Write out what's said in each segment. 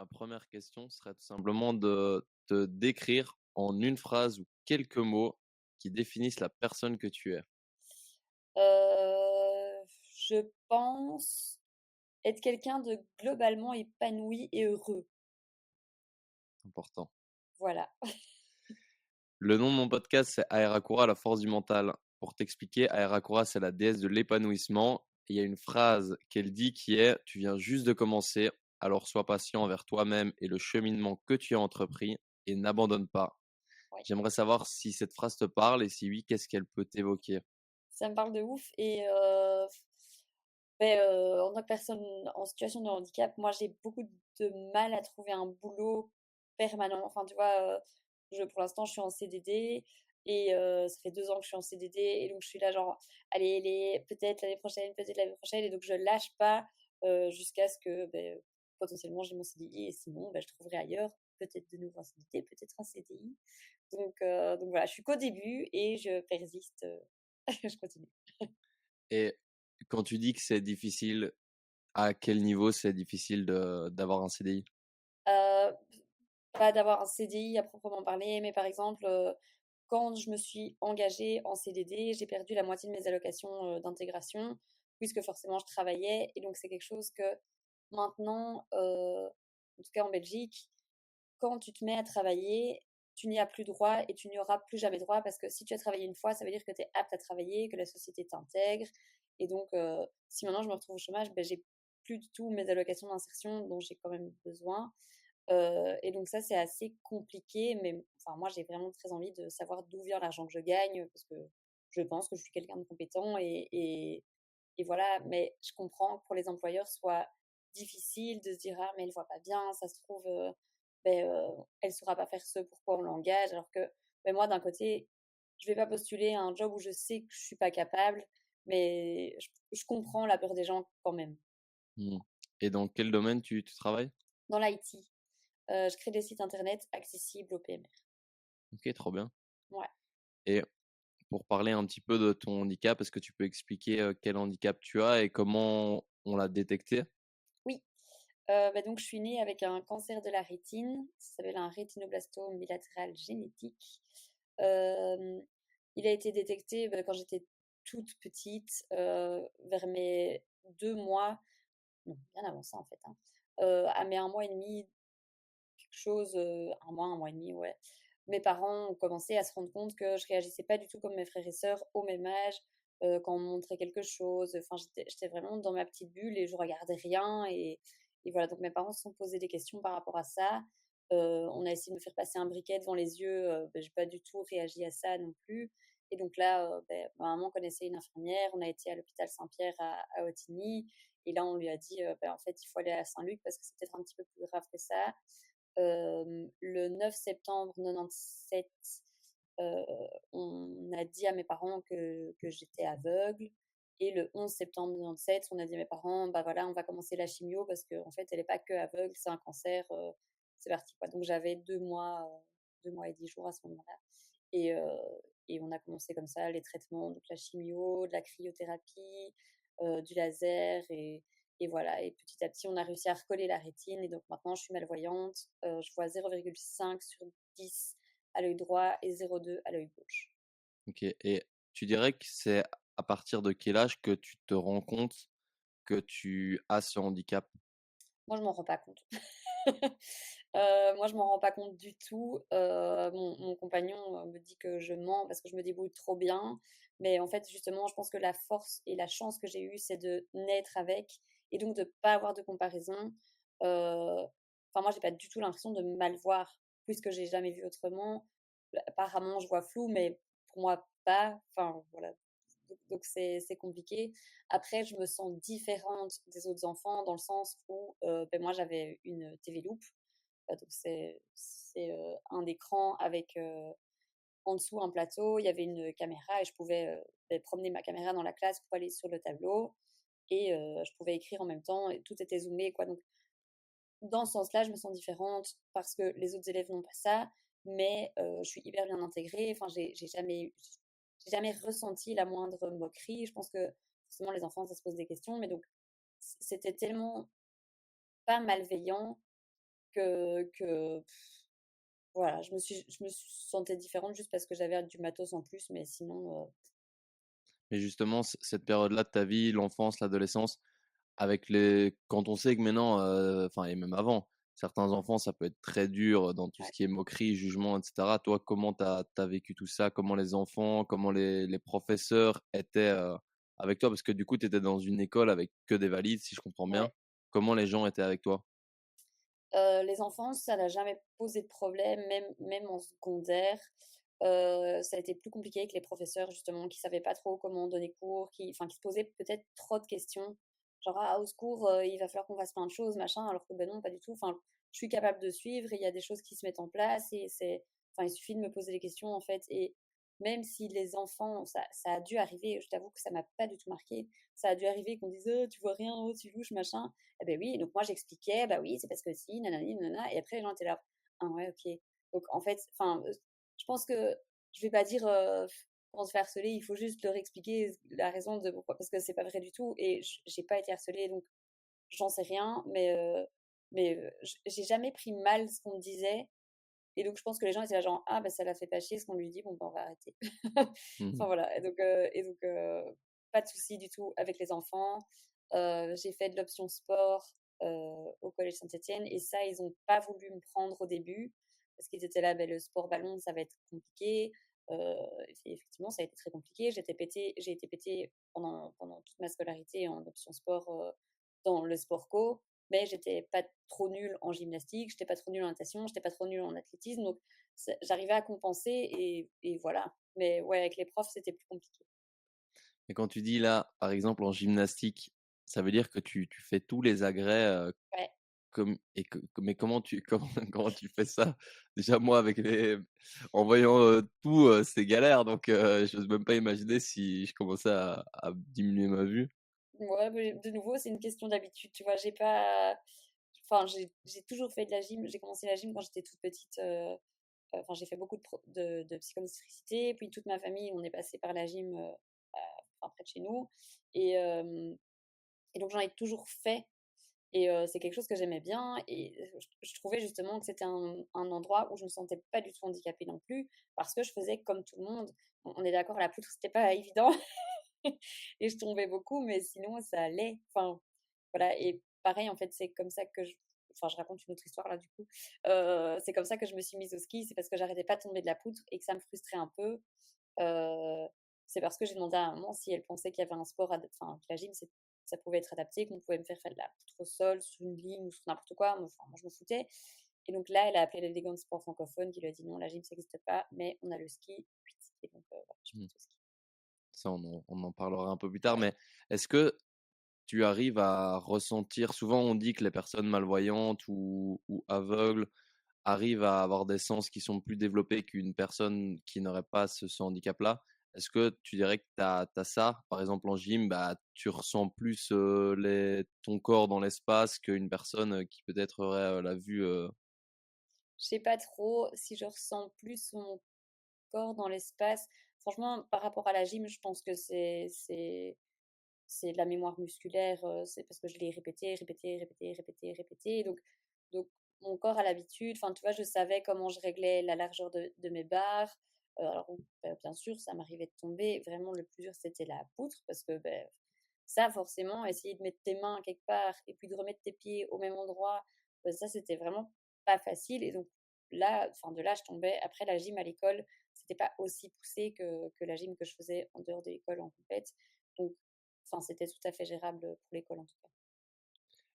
Ma première question serait tout simplement de te décrire en une phrase ou quelques mots qui définissent la personne que tu es. Je pense être quelqu'un de globalement épanoui et heureux. Important. Voilà. Le nom de mon podcast, c'est Aerakura, la force du mental. Pour t'expliquer, Aerakura, c'est la déesse de l'épanouissement. Et il y a une phrase qu'elle dit qui est: tu viens juste de commencer, alors sois patient envers toi-même et le cheminement que tu as entrepris et n'abandonne pas. Ouais. J'aimerais savoir si cette phrase te parle et si oui, qu'est-ce qu'elle peut t'évoquer. Ça me parle de ouf et en tant que personne en situation de handicap, moi, j'ai beaucoup de mal à trouver un boulot permanent. Enfin, tu vois, pour l'instant, je suis en CDD et ça fait 2 ans que je suis en CDD et donc je suis là genre: «Allez, peut-être l'année prochaine» et donc je lâche pas, jusqu'à ce que, potentiellement j'ai mon CDI et sinon, je trouverai ailleurs, peut-être de nouveau un CDD, peut-être un CDI. Donc voilà, je suis qu'au début et je persiste, je continue. Et quand tu dis que c'est difficile, à quel niveau c'est difficile d'avoir un CDI? Heu, Pas d'avoir un CDI à proprement parler, mais par exemple, quand je me suis engagée en CDD, j'ai perdu la moitié de mes allocations, d'intégration puisque forcément je travaillais et donc c'est quelque chose que maintenant, en tout cas en Belgique, quand tu te mets à travailler, tu n'y as plus droit et tu n'y auras plus jamais droit parce que si tu as travaillé une fois, ça veut dire que tu es apte à travailler, que la société t'intègre et donc si maintenant je me retrouve au chômage, j'ai plus du tout mes allocations d'insertion dont j'ai quand même besoin. Et donc ça, c'est assez compliqué, mais enfin, moi, j'ai vraiment très envie de savoir d'où vient l'argent que je gagne, parce que je pense que je suis quelqu'un de compétent et voilà. Mais je comprends que pour les employeurs, ce soit difficile de se dire: «Ah mais elle voit pas bien, ça se trouve, elle saura pas faire ce pourquoi on l'engage». Alors que, moi, d'un côté, je vais pas postuler à un job où je sais que je suis pas capable, mais je comprends la peur des gens quand même. Mmh. Et dans quel domaine tu travailles? Dans l'IT, je crée des sites internet accessibles aux PME. OK, trop bien. Ouais. Et pour parler un petit peu de ton handicap, est-ce que tu peux expliquer, quel handicap tu as et comment on l'a détecté? Oui, donc je suis née avec un cancer de la rétine, ça s'appelle un rétinoblastome bilatéral génétique. Hem, il a été détecté, quand j'étais toute petite, vers mes 2 mois, non, bien avant ça en fait, hein, à mes 1 mois et demi, quelque chose, 1 mois et demi, ouais. Mes parents ont commencé à se rendre compte que je réagissais pas du tout comme mes frères et sœurs au même âge, quand on me montrait quelque chose. Enfin, j'étais vraiment dans ma petite bulle et je regardais rien et voilà. Donc mes parents se sont posés des questions par rapport à ça. On a essayé de me faire passer un briquet devant les yeux, j'ai pas du tout réagi à ça non plus et donc là, ma maman connaissait une infirmière, on a été à l'hôpital Saint-Pierre à Ottignies et là on lui a dit, en fait, il faut aller à Saint-Luc parce que c'est peut-être un petit peu plus grave que ça. Le 9 septembre 97, heu, on a dit à mes parents que j'étais aveugle et le 11 septembre 97, on a dit à mes parents: «Bah, voilà, on va commencer la chimio parce qu'en fait, elle est pas que aveugle, c'est un cancer, c'est parti, quoi». Donc j'avais 2 mois, 2 mois et 10 jours à ce moment-là et heu et on a commencé comme ça les traitements, donc la chimio, de la cryothérapie, du laser et voilà et petit à petit, on a réussi à recoller la rétine et donc maintenant je suis malvoyante, je vois 0,5 sur 10 à l'œil droit et 0,2 à l'œil gauche. OK, et tu dirais que c'est à partir de quel âge que tu te rends compte que tu as ce handicap? Moi, je m'en rends pas compte. Moi, je m'en rends pas compte du tout. Mon compagnon, me dit que je mens parce que je me débrouille trop bien. Mais en fait, justement, je pense que la force et la chance que j'ai eue, c'est de naître avec et donc de pas avoir de comparaison. Enfin, moi, j'ai pas du tout l'impression de mal voir puisque j'ai jamais vu autrement. Apparemment, je vois flou, mais pour moi, pas. Enfin, voilà. Donc c'est compliqué. Après, je me sens différente des autres enfants dans le sens où, moi j'avais une TV Loop, donc c'est un écran avec, en dessous un plateau, il y avait une caméra et je pouvais, promener ma caméra dans la classe pour aller sur le tableau et je pouvais écrire en même temps et tout était zoomé quoi, donc dans ce sens-là, je me sens différente parce que les autres élèves n'ont pas ça, mais je suis hyper bien intégrée. Enfin, j'ai jamais ressenti la moindre moquerie. Je pense que forcément les enfants, ça se pose des questions, mais donc c'était tellement pas malveillant que voilà, je me sentais différente juste parce que j'avais du matos en plus, mais sinon, Et justement, cette période-là de ta vie, l'enfance, l'adolescence, avec les quand on sait que maintenant, enfin et même avant, certains enfants, ça peut être très dur dans tout ce ouais. qui est moquerie, jugement et cetera. Toi, comment t'as vécu tout ça? Comment les enfants, comment les professeurs étaient, avec toi? Parce que du coup, tu étais dans une école avec que des valides, si je comprends bien. Ouais. Comment les gens étaient avec toi? Les enfants, ça n'a jamais posé de problème, même en secondaire. Ça a été plus compliqué avec les professeurs justement qui savaient pas trop comment donner cours, qui se posaient peut-être trop de questions. Genre: «Ah au secours, il va falloir qu'on fasse plein de choses, machin», alors que ben non, pas du tout. Enfin, je suis capable de suivre et il y a des choses qui se mettent en place et il suffit de me poser les questions en fait et même si les enfants ça a dû arriver, je t'avoue que ça m'a pas du tout marqué. Ça a dû arriver qu'on dise: «Oh tu vois rien, oh tu louches, machin». Eh beh, oui, donc moi j'expliquais: «Bah oui, c'est parce que si, nanani, nanana» et après les gens étaient là: «Ah ouais, OK». Donc en fait, je pense que je vais pas dire, quand on se fait harceler, il faut juste leur expliquer la raison de pourquoi parce que c'est pas vrai du tout et j'ai pas été harcelée donc j'en sais rien j'ai jamais pris mal ce qu'on me disait et donc je pense que les gens étaient là genre: «Ah bah ça la fait pas chier ce qu'on lui dit, bon bah on va arrêter». Mmh. Enfin voilà et donc pas de souci du tout avec les enfants. J'ai fait de l'option sport, au collège Saint-Étienne et ça, ils ont pas voulu me prendre au début parce qu'ils étaient là: «Beh, le sport ballon, ça va être compliqué». Heu, Effectivement, ça a été très compliqué. J'ai été pétée pendant toute ma scolarité en option sport, dans le sport co, mais j'étais pas trop nulle en gymnastique, j'étais pas trop nulle en natation, j'étais pas trop nulle en athlétisme, donc j'arrivais à compenser et voilà. Mais ouais, avec les profs, c'était plus compliqué. Et quand tu dis là, par exemple en gymnastique, ça veut dire que tu fais tous les agrès, Ouais. comme et mais comment tu comment tu fais ça? Déjà moi avec les en voyant, tout, c'est galère donc j'ose même pas imaginer si je commençais à diminuer ma vue. Ouais, mais de nouveau, c'est une question d'habitude, tu vois? J'ai pas j'ai toujours fait de la gym. J'ai commencé la gym quand j'étais toute petite, j'ai fait beaucoup de psychomotricité, puis toute ma famille, on est passé par la gym, près de chez nous et hem et donc j'en ai toujours fait et c'est quelque chose que j'aimais bien et je trouvais justement que c'était un endroit où je me sentais pas du tout handicapée non plus parce que je faisais comme tout le monde. On est d'accord, la poutre, c'était pas évident et je tombais beaucoup, mais sinon ça allait. Enfin, voilà et pareil, en fait, c'est comme ça que je raconte une autre histoire là, du coup. C'est comme ça que je me suis mise au ski, c'est parce que j'arrêtais pas de tomber de la poutre et que ça me frustrait un peu. Heu, c'est parce que j'ai demandé à un maman si elle pensait qu'il y avait un sport que la gym, ça pouvait être adapté, qu'on pouvait me faire de la poutre au sol, sur une ligne ou sur n'importe quoi. Moi, je m'en foutais et donc là, elle a appelé l'élégant sport francophone qui lui a dit: «Non, la gym, ça existe pas, mais on a le ski». Et donc voilà, je suis Mmh. partie au ski. Ça on en parlera un peu plus tard, Ouais. mais est-ce que tu arrives à ressentir souvent on dit que les personnes malvoyantes ou aveugles arrivent à avoir des sens qui sont plus développés qu'une personne qui n'aurait pas ce handicap-là. Est-ce que tu dirais que tu as ça? Par exemple, en gym, bah, tu ressens plus, ton corps dans l'espace qu'une personne, qui peut-être aurait, la vue, Je sais pas trop si je ressens plus mon corps dans l'espace. Franchement, par rapport à la gym, je pense que c'est de la mémoire musculaire, c'est parce que je l'ai répété, répété, répété, répété, répété. Donc mon corps a l'habitude. Enfin, tu vois, je savais comment je réglais la largeur de mes barres. Alors, bien sûr, ça m'arrivait de tomber. Vraiment, le plus dur, c'était la poutre parce que ça, forcément, essayer de mettre tes mains quelque part et puis de remettre tes pieds au même endroit, ça, c'était vraiment pas facile. Et donc là, de là, je tombais. Après, la gym à l'école, c'était pas aussi poussé que la gym que je faisais en dehors de l'école en compète. Donc, c'était tout à fait gérable pour l'école en tout cas.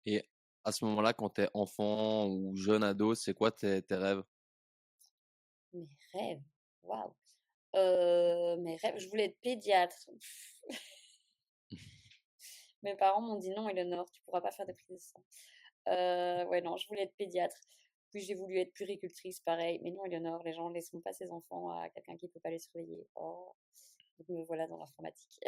et à ce moment-là, quand tu es enfant ou jeune ado, c'est quoi tes rêves? Mes rêves, waouh! Mes rêves, je voulais être pédiatre. Mes parents m'ont dit: «Non Éléonore, tu pourras pas faire de prise de sang». Ouais, non, je voulais être pédiatre. Puis j'ai voulu être puéricultrice, pareil. Mais non Éléonore, les gens ne laisseront pas ses enfants à quelqu'un qui peut pas les surveiller. Oh! Donc me voilà dans l'informatique.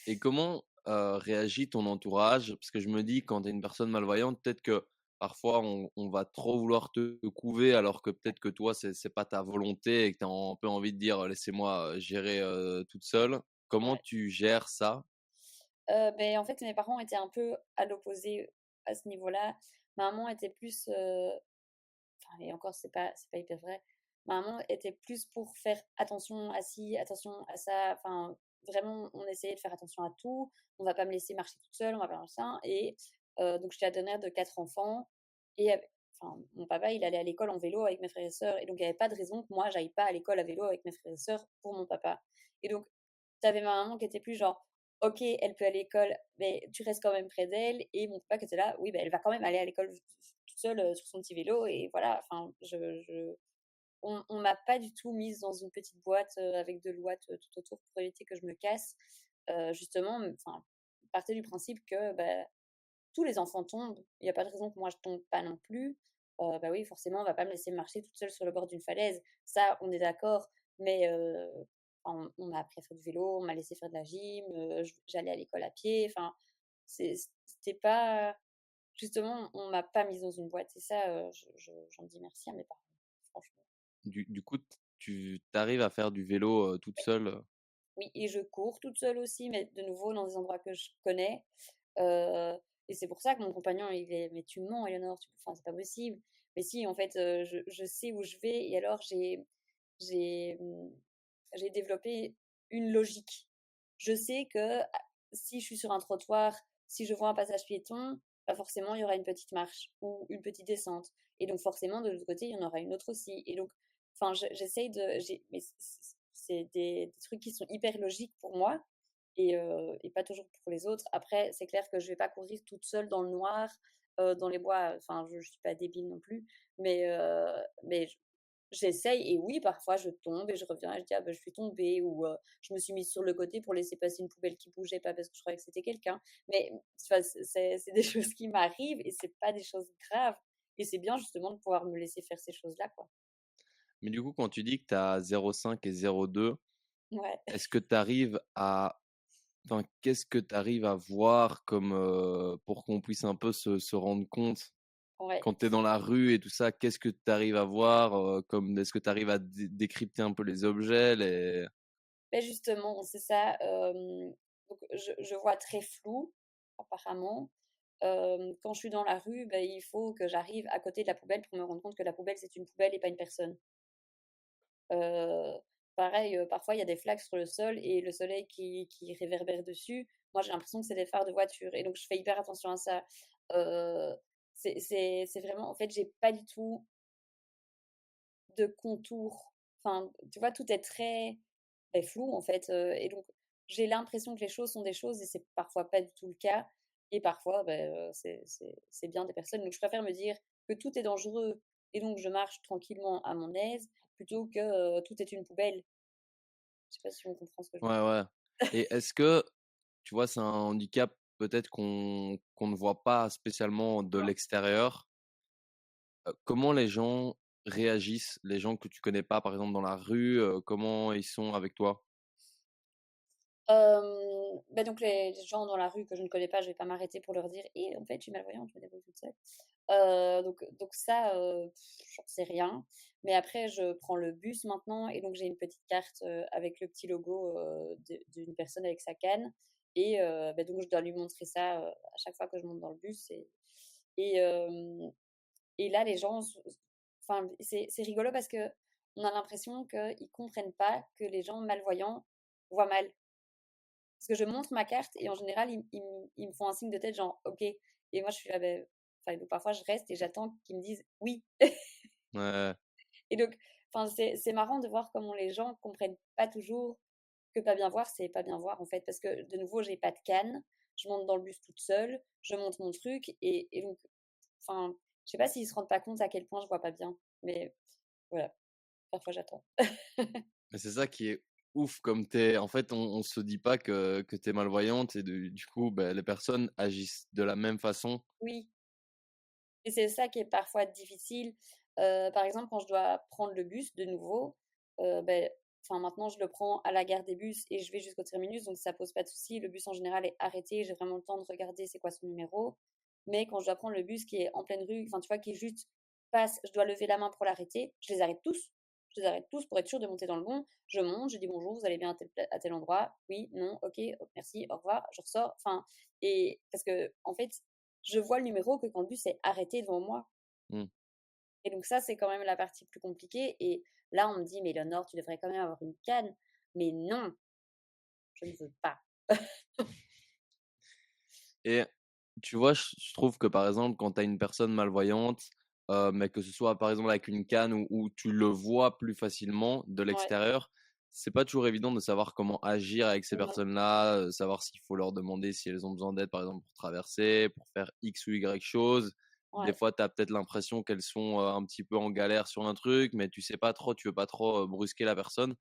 Et comment, réagit ton entourage? Parce que je me dis quand tu es une personne malvoyante, peut-être que parfois on va trop vouloir te couver alors que peut-être que toi c'est pas ta volonté et que tu as un peu envie de dire: «Laissez-moi, gérer, toute seule». Comment Ouais. tu gères ça? En fait, mes parents étaient un peu à l'opposé à ce niveau-là. ma maman était plus, enfin et encore c'est pas hyper vrai. Ma maman était plus pour faire attention à ci, attention à ça, enfin vraiment on essayait de faire attention à tout. On va pas me laisser marcher toute seule, on va pas machin et donc j'étais la dernière de 4 enfants et enfin mon papa il allait à l'école en vélo avec mes frères et sœurs et donc il y avait pas de raison que moi j'aille pas à l'école à vélo avec mes frères et sœurs pour mon papa et donc tu avais ma maman qui était plus genre: «OK, elle peut aller à l'école, mais tu restes quand même près d'elle» et mon papa qui était là: «Oui, bah, elle va quand même aller à l'école toute seule, sur son petit vélo» et voilà, enfin je on m'a pas du tout mise dans une petite boîte, avec de l'ouate, tout autour pour éviter que je me casse. Justement, enfin, partait du principe que, bah, tous les enfants tombent. Il y a pas de raison que moi je tombe pas non plus. Bah, oui, forcément, on va pas me laisser marcher toute seule sur le bord d'une falaise. Ça, on est d'accord, mais on m'a appris à faire du vélo, on m'a laissé faire de la gym, j'allais à l'école à pied, enfin, c'était pas justement, on m'a pas mise dans une boîte et ça, j'en dis merci à mes parents, franchement. Du coup, tu arrives à faire du vélo, toute seule, Oui et je cours toute seule aussi, mais de nouveau dans des endroits que je connais, heu et c'est pour ça que mon compagnon il est: «Mais tu mens Éléonore, tu enfin c'est pas possible». Mais si en fait, je sais où je vais et alors j'ai, mmh, j'ai développé une logique. Je sais que, si je suis sur un trottoir, si je vois un passage piéton, bah, forcément il y aura une petite marche ou une petite descente et donc forcément de l'autre côté, il y en aura une autre aussi et donc enfin j'essaye de mais c'est des trucs qui sont hyper logiques pour moi et pas toujours pour les autres. Après, c'est clair que je vais pas courir toute seule dans le noir, dans les bois, enfin je suis pas débile non plus, mais j'essaye et oui, parfois je tombe et je reviens et je dis: «Ah bah, je suis tombée» ou «Je me suis mise sur le côté pour laisser passer une poubelle qui bougeait pas parce que je croyais que c'était quelqu'un». Mais enfin, c'est des choses qui m'arrivent et c'est pas des choses graves et c'est bien justement de pouvoir me laisser faire ces choses-là, quoi. mais du coup, quand tu dis que tu as 0,5 et 0,2, Ouais, est-ce que tu arrives à enfin, qu'est-ce que tu arrives à voir comme, pour qu'on puisse un peu se rendre compte? ouais. Quand tu es dans la rue et tout ça, qu'est-ce que tu arrives à voir, comme est-ce que tu arrives à décrypter un peu les objets, les Beh, justement, c'est ça, donc je vois très flou, apparemment. Quand je suis dans la rue, bah, il faut que j'arrive à côté de la poubelle pour me rendre compte que la poubelle, c'est une poubelle et pas une personne. Heu, Pareil, parfois, il y a des flaques sur le sol et le soleil qui réverbère dessus. Moi, j'ai l'impression que c'est des phares de voiture et donc je fais hyper attention à ça. Heu, c'est vraiment en fait, j'ai pas du tout de contour. Enfin, tu vois, tout est très, beh, flou, en fait, et donc j'ai l'impression que les choses sont des choses et c'est parfois pas du tout le cas et parfois, c'est bien des personnes. Donc je préfère me dire que tout est dangereux et donc je marche tranquillement à mon aise plutôt que, tout est une poubelle. Je sais pas si on comprend ce que je veux ouais, dire? ouais et est-ce que, tu vois, c'est un handicap peut-être qu'on ne voit pas spécialement de l'extérieur? Comment les gens réagissent? Les gens que tu connais pas, par exemple, dans la rue, comment ils sont avec toi? Bah, donc les gens dans la rue que je ne connais pas, je vais pas m'arrêter pour leur dire: «Et en fait, je suis malvoyante, je me débrouille toute seule». Donc ça, j'en sais rien. Mais après, je prends le bus maintenant et donc j'ai une petite carte, avec le petit logo, d'une personne avec sa canne et bah, donc je dois lui montrer ça, à chaque fois que je monte dans le bus et hem et là, les gens se enfin, c'est rigolo parce qu'on a l'impression qu'ils comprennent pas que les gens malvoyants voient mal. Parce que je montre ma carte et en général, ils me font un signe de tête genre: «OK» et moi je suis là, beh enfin donc parfois je reste et j'attends qu'ils me disent: «Oui». Ouais, Et donc enfin c'est marrant de voir comment les gens comprennent pas toujours que pas bien voir, c'est pas bien voir en fait. Parce que de nouveau, j'ai pas de canne, je monte dans le bus toute seule, je monte mon truc et donc enfin, je sais pas s'ils se rendent pas compte à quel point je vois pas bien. Mais voilà, parfois j'attends. mais c'est ça qui est ouf comme tu en fait, on se dit pas que tu es malvoyante et du coup, beh, les personnes agissent de la même façon. Oui. Et c'est ça qui est parfois difficile. Par exemple, quand je dois prendre le bus de nouveau, beh, enfin maintenant je le prends à la gare des bus et je vais jusqu'au terminus, donc ça pose pas de souci. Le bus en général est arrêté, j'ai vraiment le temps de regarder c'est quoi son numéro. Mais quand je dois prendre le bus qui est en pleine rue, enfin tu vois, qui juste passe, je dois lever la main pour l'arrêter, je les arrête tous. Je les arrête tous pour être sûre de monter dans le bon. Je monte, je dis: «Bonjour, vous allez bien à tel endroit?» «Oui», «Non», «OK, merci, au revoir», je ressors. Enfin et parce que en fait je vois le numéro que quand le bus est arrêté devant moi. Mmh. Et donc ça, c'est quand même la partie plus compliquée. Et là, on me dit: «Mais Léonore, tu devrais quand même avoir une canne». Mais non, je ne veux pas. Et tu vois, je trouve que, par exemple, quand tu as une personne malvoyante, mais que ce soit, par exemple, avec une canne où tu le vois plus facilement de Ouais, l'extérieur, c'est pas toujours évident de savoir comment agir avec ces non, personnes-là, savoir s'il faut leur demander si elles ont besoin d'aide, par exemple, pour traverser, pour faire X ou Y chose. Des ouais. fois, tu as peut-être l'impression qu'elles sont, un petit peu en galère sur un truc, mais tu sais pas trop, tu veux pas trop, brusquer la personne.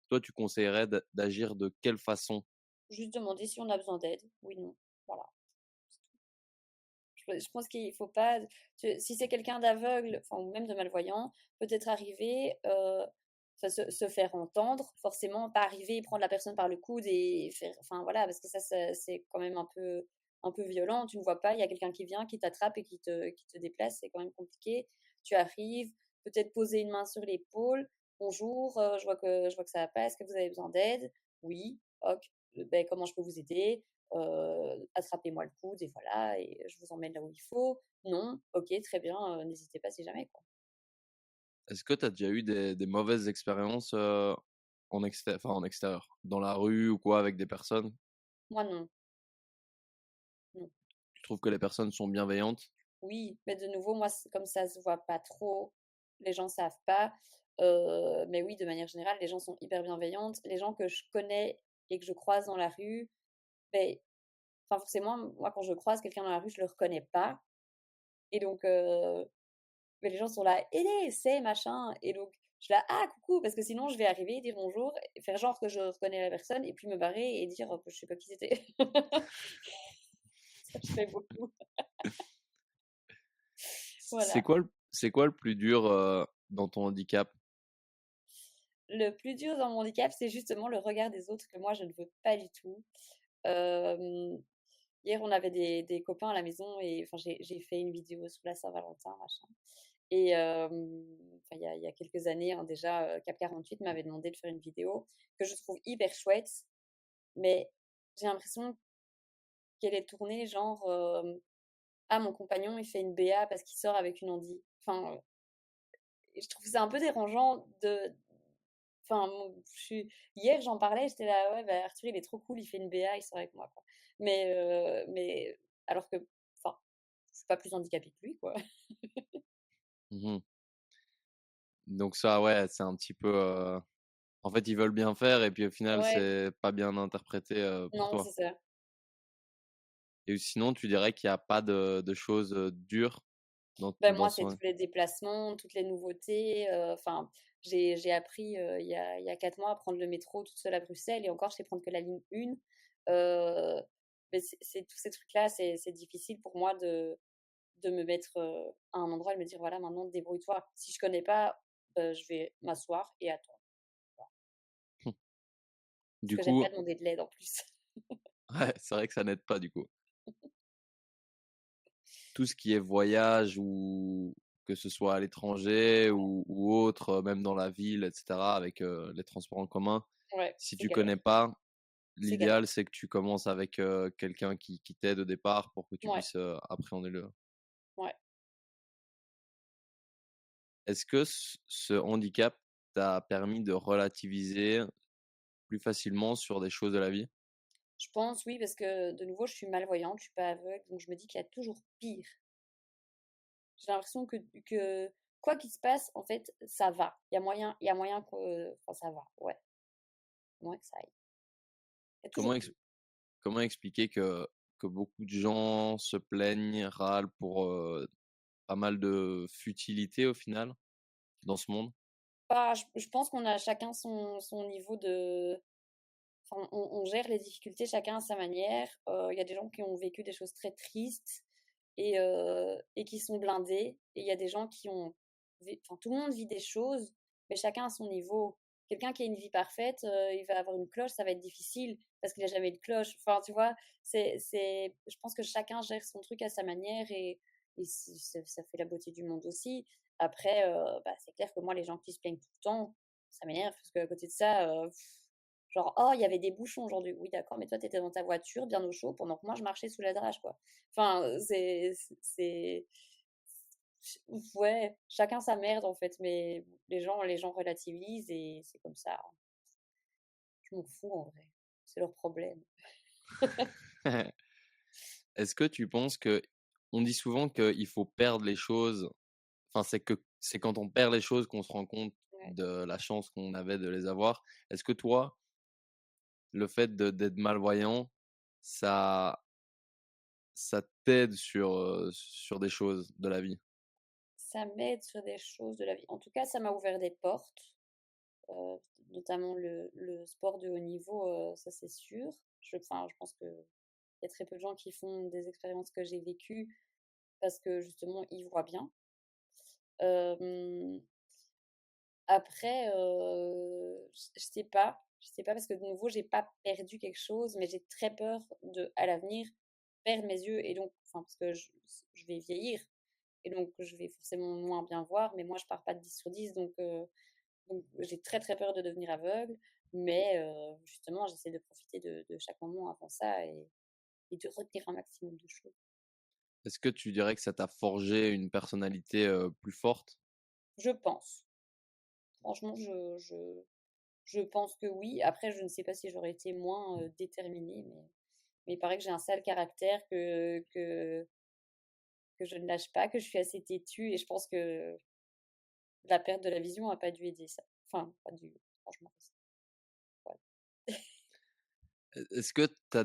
Toi, tu conseillerais d'agir de quelle façon? Juste demander si on a besoin d'aide. Oui, non, voilà. Je pense qu'il faut pas si c'est quelqu'un d'aveugle, enfin, ou même de malvoyant, peut-être arriver, enfin se faire entendre, forcément pas arriver et prendre la personne par le coude et faire enfin voilà, parce que ça c'est quand même un peu violent. Tu ne vois pas, il y a quelqu'un qui vient, qui t'attrape et qui te déplace, c'est quand même compliqué. Tu arrives, peut-être poser une main sur l'épaule: «Bonjour, je vois que ça va pas, est-ce que vous avez besoin d'aide?» «Oui». «OK, beh, comment je peux vous aider?» Attrapez-moi le coude et voilà et je vous emmène là où il faut. Non, OK, très bien, n'hésitez pas si jamais, quoi. Est-ce que tu as déjà eu des mauvaises expériences, en extérieur, dans la rue ou quoi avec des personnes? Moi non, non. Tu trouves que les personnes sont bienveillantes? Oui, mais de nouveau, moi, comme ça se voit pas trop, les gens savent pas, mais oui, de manière générale, les gens sont hyper bienveillantes. Les gens que je connais et que je croise dans la rue, beh, enfin, forcément, moi, quand je croise quelqu'un dans la rue, je le reconnais pas et donc mais les gens sont là: «Aidez, c'est machin» et donc je suis là: «Ah coucou!» parce que sinon je vais arriver, dire bonjour et faire genre que je reconnais la personne et puis me barrer et dire que je sais pas qui c'était. Ça je fais beaucoup. C'est Voilà. quoi le plus dur, dans ton handicap? Le plus dur dans mon handicap, c'est justement le regard des autres que moi je ne veux pas du tout. Hem, Hier on avait des copains à la maison et enfin j'ai fait une vidéo sur la Saint-Valentin machin et enfin il y a quelques années, hein, déjà, Cap 48 m'avait demandé de faire une vidéo que je trouve hyper chouette. Mais j'ai l'impression qu'elle est tournée genre, «Ah mon compagnon il fait une BA parce qu'il sort avec une handi». Enfin, et je trouve ça un peu dérangeant de enfin je suis hier j'en parlais, j'étais là: «Ouais bah Arthur il est trop cool, il fait une BA, il sort avec moi quoi». Mais alors que enfin, je suis pas plus handicapée que lui quoi. Mmh. Donc ça, ouais, c'est un petit peu, en fait, ils veulent bien faire et puis au final, Ouais, c'est pas bien interprété, pour non toi. c'est ça. Et sinon, tu dirais qu'il y a pas de choses, dures Ben dans moi c'est son tous les déplacements, toutes les nouveautés, enfin j'ai appris, il y a 4 mois à prendre le métro toute seule à Bruxelles et encore je sais prendre que la ligne 1. Heu, mais c'est tous ces trucs-là, c'est difficile pour moi de me mettre, à un endroit et me dire: «Voilà maintenant débrouille-toi». Si je connais pas, je vais m'asseoir et attendre, voilà. Parce du que j'aime coup pas demander de l'aide en plus. ouais, c'est vrai que ça n'aide pas du coup. Tout ce qui est voyage ou que ce soit à l'étranger ou autre, même dans la ville et cetera avec, les transports en commun, Ouais, si c'est tu galère, connais pas, c'est galère. l'idéal c'est que tu commences avec, quelqu'un qui t'aide au départ pour que tu Ouais, puisses, appréhender le ouais. est-ce que ce handicap t'a permis de relativiser plus facilement sur des choses de la vie? Je pense oui parce que de nouveau je suis malvoyante, je suis pas aveugle, donc je me dis qu'il y a toujours pire. J'ai l'impression que quoi qu'il se passe, en fait, ça va. Il y a moyen que enfin ça va, ouais, moins que ça aille. Il y a Comment toujours ex pire. comment expliquer que beaucoup de gens se plaignent, râlent pour, pas mal de futilité au final, dans ce monde? Bah, je pense qu'on a chacun son niveau de enfin, on gère les difficultés chacun à sa manière. Il y a des gens qui ont vécu des choses très tristes et qui sont blindés et il y a des gens qui ont vé enfin, tout le monde vit des choses, mais chacun à son niveau. Quelqu'un qui a une vie parfaite, il va avoir une cloche, ça va être difficile parce qu'il a jamais eu de cloche. Enfin, tu vois? Je pense que chacun gère son truc à sa manière et ça fait la beauté du monde aussi. Après, bah, c'est clair que moi, les gens qui se plaignent tout le temps, ça m'énerve parce qu'à côté de ça, Genre: «Oh, il y avait des bouchons aujourd'hui». Oui, d'accord, mais toi, tu étais dans ta voiture, bien au chaud, pendant que moi, je marchais sous la drage, quoi. Enfin, c'est ouais, chacun sa merde, en fait, mais les gens relativisent et c'est comme ça, hein. Je m'en fous, en vrai. C'est leur problème. Est-ce que tu penses que on dit souvent qu'il faut perdre les choses, enfin, c'est quand on perd les choses qu'on se rend compte Ouais. de la chance qu'on avait de les avoir. Est-ce que toi, le fait d'être malvoyant, ça ça t'aide sur des choses de la vie? Ça m'aide sur des choses de la vie. En tout cas, ça m'a ouvert des portes, heu, notamment le sport de haut niveau, ça, c'est sûr. Je pense qu'il y a très peu de gens qui font des expériences que j'ai vécues parce que justement, ils voient bien. Hem, Après, je sais pas parce que de nouveau, j'ai pas perdu quelque chose, mais j'ai très peur à l'avenir, perdre mes yeux et donc enfin, parce que je vais vieillir et donc je vais forcément moins bien voir, mais moi, je pars pas de 10 sur 10 donc j'ai très, très peur de devenir aveugle, mais justement, j'essaie de profiter de chaque moment avant ça et de retenir un maximum de choses. Est-ce que tu dirais que ça t'a forgé une personnalité, plus forte? Je pense. Franchement, je pense que oui. Après, je ne sais pas si j'aurais été moins, déterminée, mais il paraît que j'ai un sale caractère, que je ne lâche pas, que je suis assez têtue et je pense que la perte de la vision a pas dû aider ça. Enfin, pas dû, franchement, voilà. Est-ce que tu as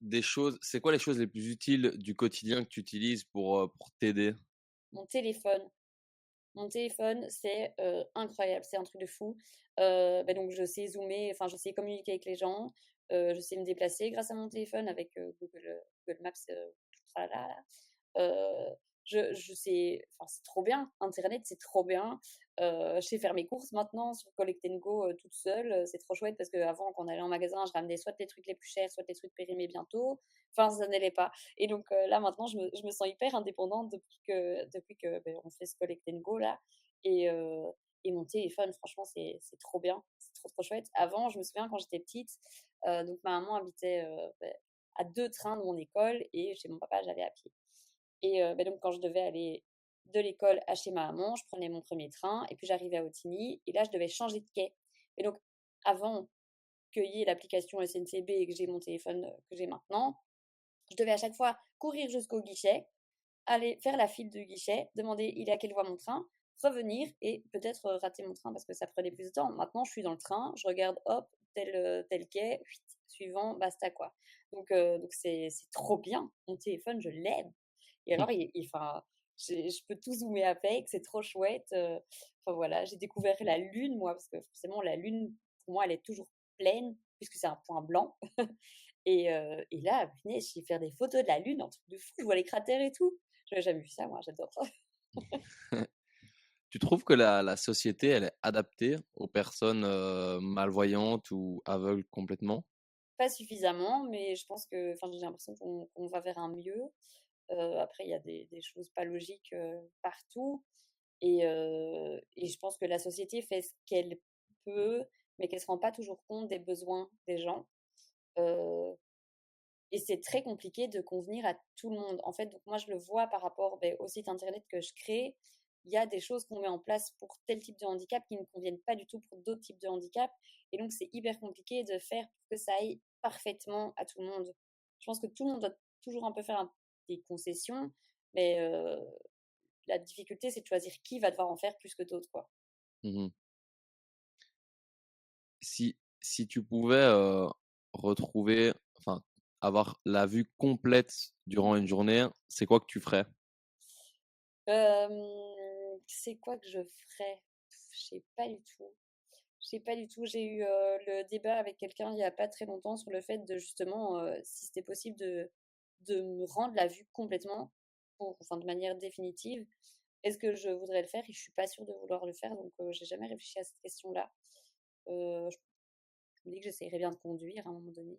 des choses, c'est quoi les choses les plus utiles du quotidien que tu utilises pour t'aider? Mon téléphone. Mon téléphone, c'est, incroyable, c'est un truc de fou. Donc je sais zoomer, enfin je sais communiquer avec les gens, je sais me déplacer grâce à mon téléphone avec, Google Maps, tout tralala là. Je sais enfin c'est trop bien, internet c'est trop bien. Je sais faire mes courses maintenant sur Collect& Go, toute seule, c'est trop chouette parce qu'avant quand on allait en magasin, je ramenais soit les trucs les plus chers, soit les trucs périmés bientôt. Enfin ça n'allait pas et donc là maintenant je me sens hyper indépendante depuis que, on fait ce Collect& Go là et heu et mon téléphone franchement c'est trop bien, c'est trop, trop chouette. Avant, je me souviens quand j'étais petite, donc ma maman habitait, à 2 trains de mon école et chez mon papa, j'allais à pied et donc quand je devais aller de l'école à chez ma maman, je prenais mon premier train et puis j'arrivais à Ottignies et là, je devais changer de quai et donc avant qu'il y ait l'application SNCB et que j'ai mon téléphone, que j'ai maintenant, je devais à chaque fois courir jusqu'au guichet, aller faire la file du guichet, demander il est à quelle voie mon train, revenir et peut-être rater mon train parce que ça prenait plus de temps. Maintenant, je suis dans le train, je regarde, hop, tel quai, suivant, basta quoi. Donc c'est trop bien. Mon téléphone, je l'aime. Et alors, enfin, je peux tout zoomer avec, c'est trop chouette. Enfin voilà, j'ai découvert la Lune, moi, parce que forcément, la Lune, pour moi, elle est toujours pleine, puisque c'est un point blanc. Et là, punaise, je sais faire des photos de la Lune, un truc de fou, je vois les cratères et tout. J'avais jamais vu ça, moi, j'adore. Tu trouves que la société, elle est adaptée aux personnes, malvoyantes ou aveugles complètement? Pas suffisamment, mais je pense que, enfin, j'ai l'impression qu'on va vers un mieux. Après, il y a des choses pas logiques partout, et je pense que la société fait ce qu'elle peut, mais qu'elle se rend pas toujours compte des besoins des gens. Euh, Et c'est très compliqué de convenir à tout le monde. En fait, donc moi, je le vois par rapport au site internet que je crée. Il y a des choses qu'on met en place pour tel type de handicap qui ne conviennent pas du tout pour d'autres types de handicap. Et donc, c'est hyper compliqué de faire pour que ça aille parfaitement à tout le monde. Je pense que tout le monde doit toujours un peu faire des concessions, mais la difficulté, c'est de choisir qui va devoir en faire plus que d'autres, quoi. Mmh. Si tu pouvais, retrouver, enfin, avoir la vue complète durant une journée, c'est quoi que tu ferais? C'est quoi que je ferais? Je sais pas du tout. Je sais pas du tout. J'ai eu le débat avec quelqu'un il y a pas très longtemps sur le fait de justement, si c'était possible de me rendre la vue complètement, enfin de manière définitive. Est-ce que je voudrais le faire? Et je suis pas sûre de vouloir le faire, donc j'ai jamais réfléchi à cette question-là. Je me dis que j'essayerais bien de conduire à un moment donné,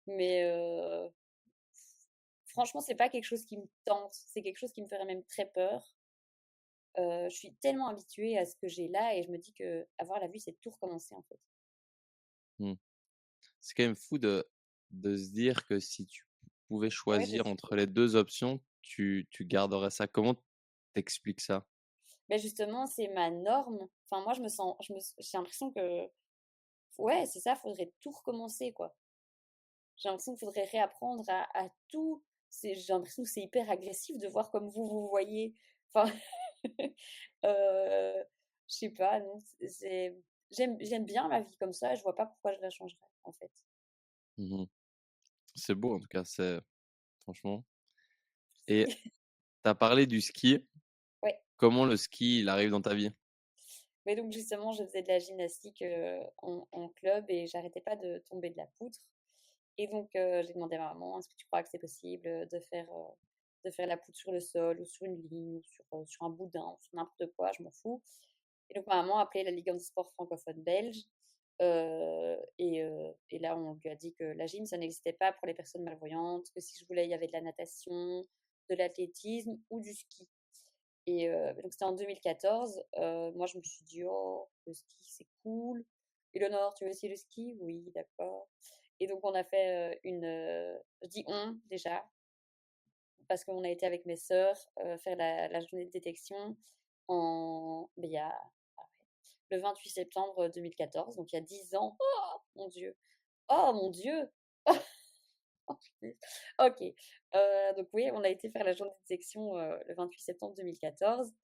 mais franchement, c'est pas quelque chose qui me tente. C'est quelque chose qui me ferait même très peur. Je suis tellement habituée à ce que j'ai là et je me dis que avoir la vue, c'est tout recommencer en fait. Mmh. c'est quand même fou de se dire que si tu pouvais Ouais, je choisir sais. entre les 2 options, tu garderais ça. Comment t'expliques ça? Mais justement, c'est ma norme. Enfin, moi, j'ai l'impression que, ouais, c'est ça, faudrait tout recommencer, quoi. J'ai l'impression qu'il faudrait réapprendre à tout. J'ai l'impression que c'est hyper agressif de voir comme vous voyez. Enfin, je sais pas, non, j'aime bien ma vie comme ça, je vois pas pourquoi je la changerais, en fait. Mmh. C'est beau en tout cas, c'est franchement. Et tu as parlé du ski. Ouais. Comment le ski, il arrive dans ta vie? Mais donc justement, je faisais de la gymnastique, en club et j'arrêtais pas de tomber de la poutre et donc j'ai demandé à ma maman: «Est-ce que tu crois que c'est possible, de faire la poutre sur le sol ou sur une ligne ou sur un boudin ou sur n'importe quoi?» Je m'en fous et donc ma maman a appelé la Ligue handisport francophone belge, et là, on lui a dit que la gym, ça n'existait pas pour les personnes malvoyantes, que si je voulais, il y avait de la natation, de l'athlétisme ou du ski. Et donc c'était en 2014. Moi, je me suis dit: «Oh, le ski, c'est cool. Éléonore, tu veux essayer le ski?» «Oui, d'accord» et donc on a fait, je dis «on» déjà, parce qu'on a été avec mes sœurs, faire la journée de détection il y a ah ouais, le 28 septembre 2014, donc il y a 10 ans. Oh mon Dieu! Oh mon Dieu! Oh punaise. OK. Donc oui, on a été faire la journée de détection, le 28 septembre 2014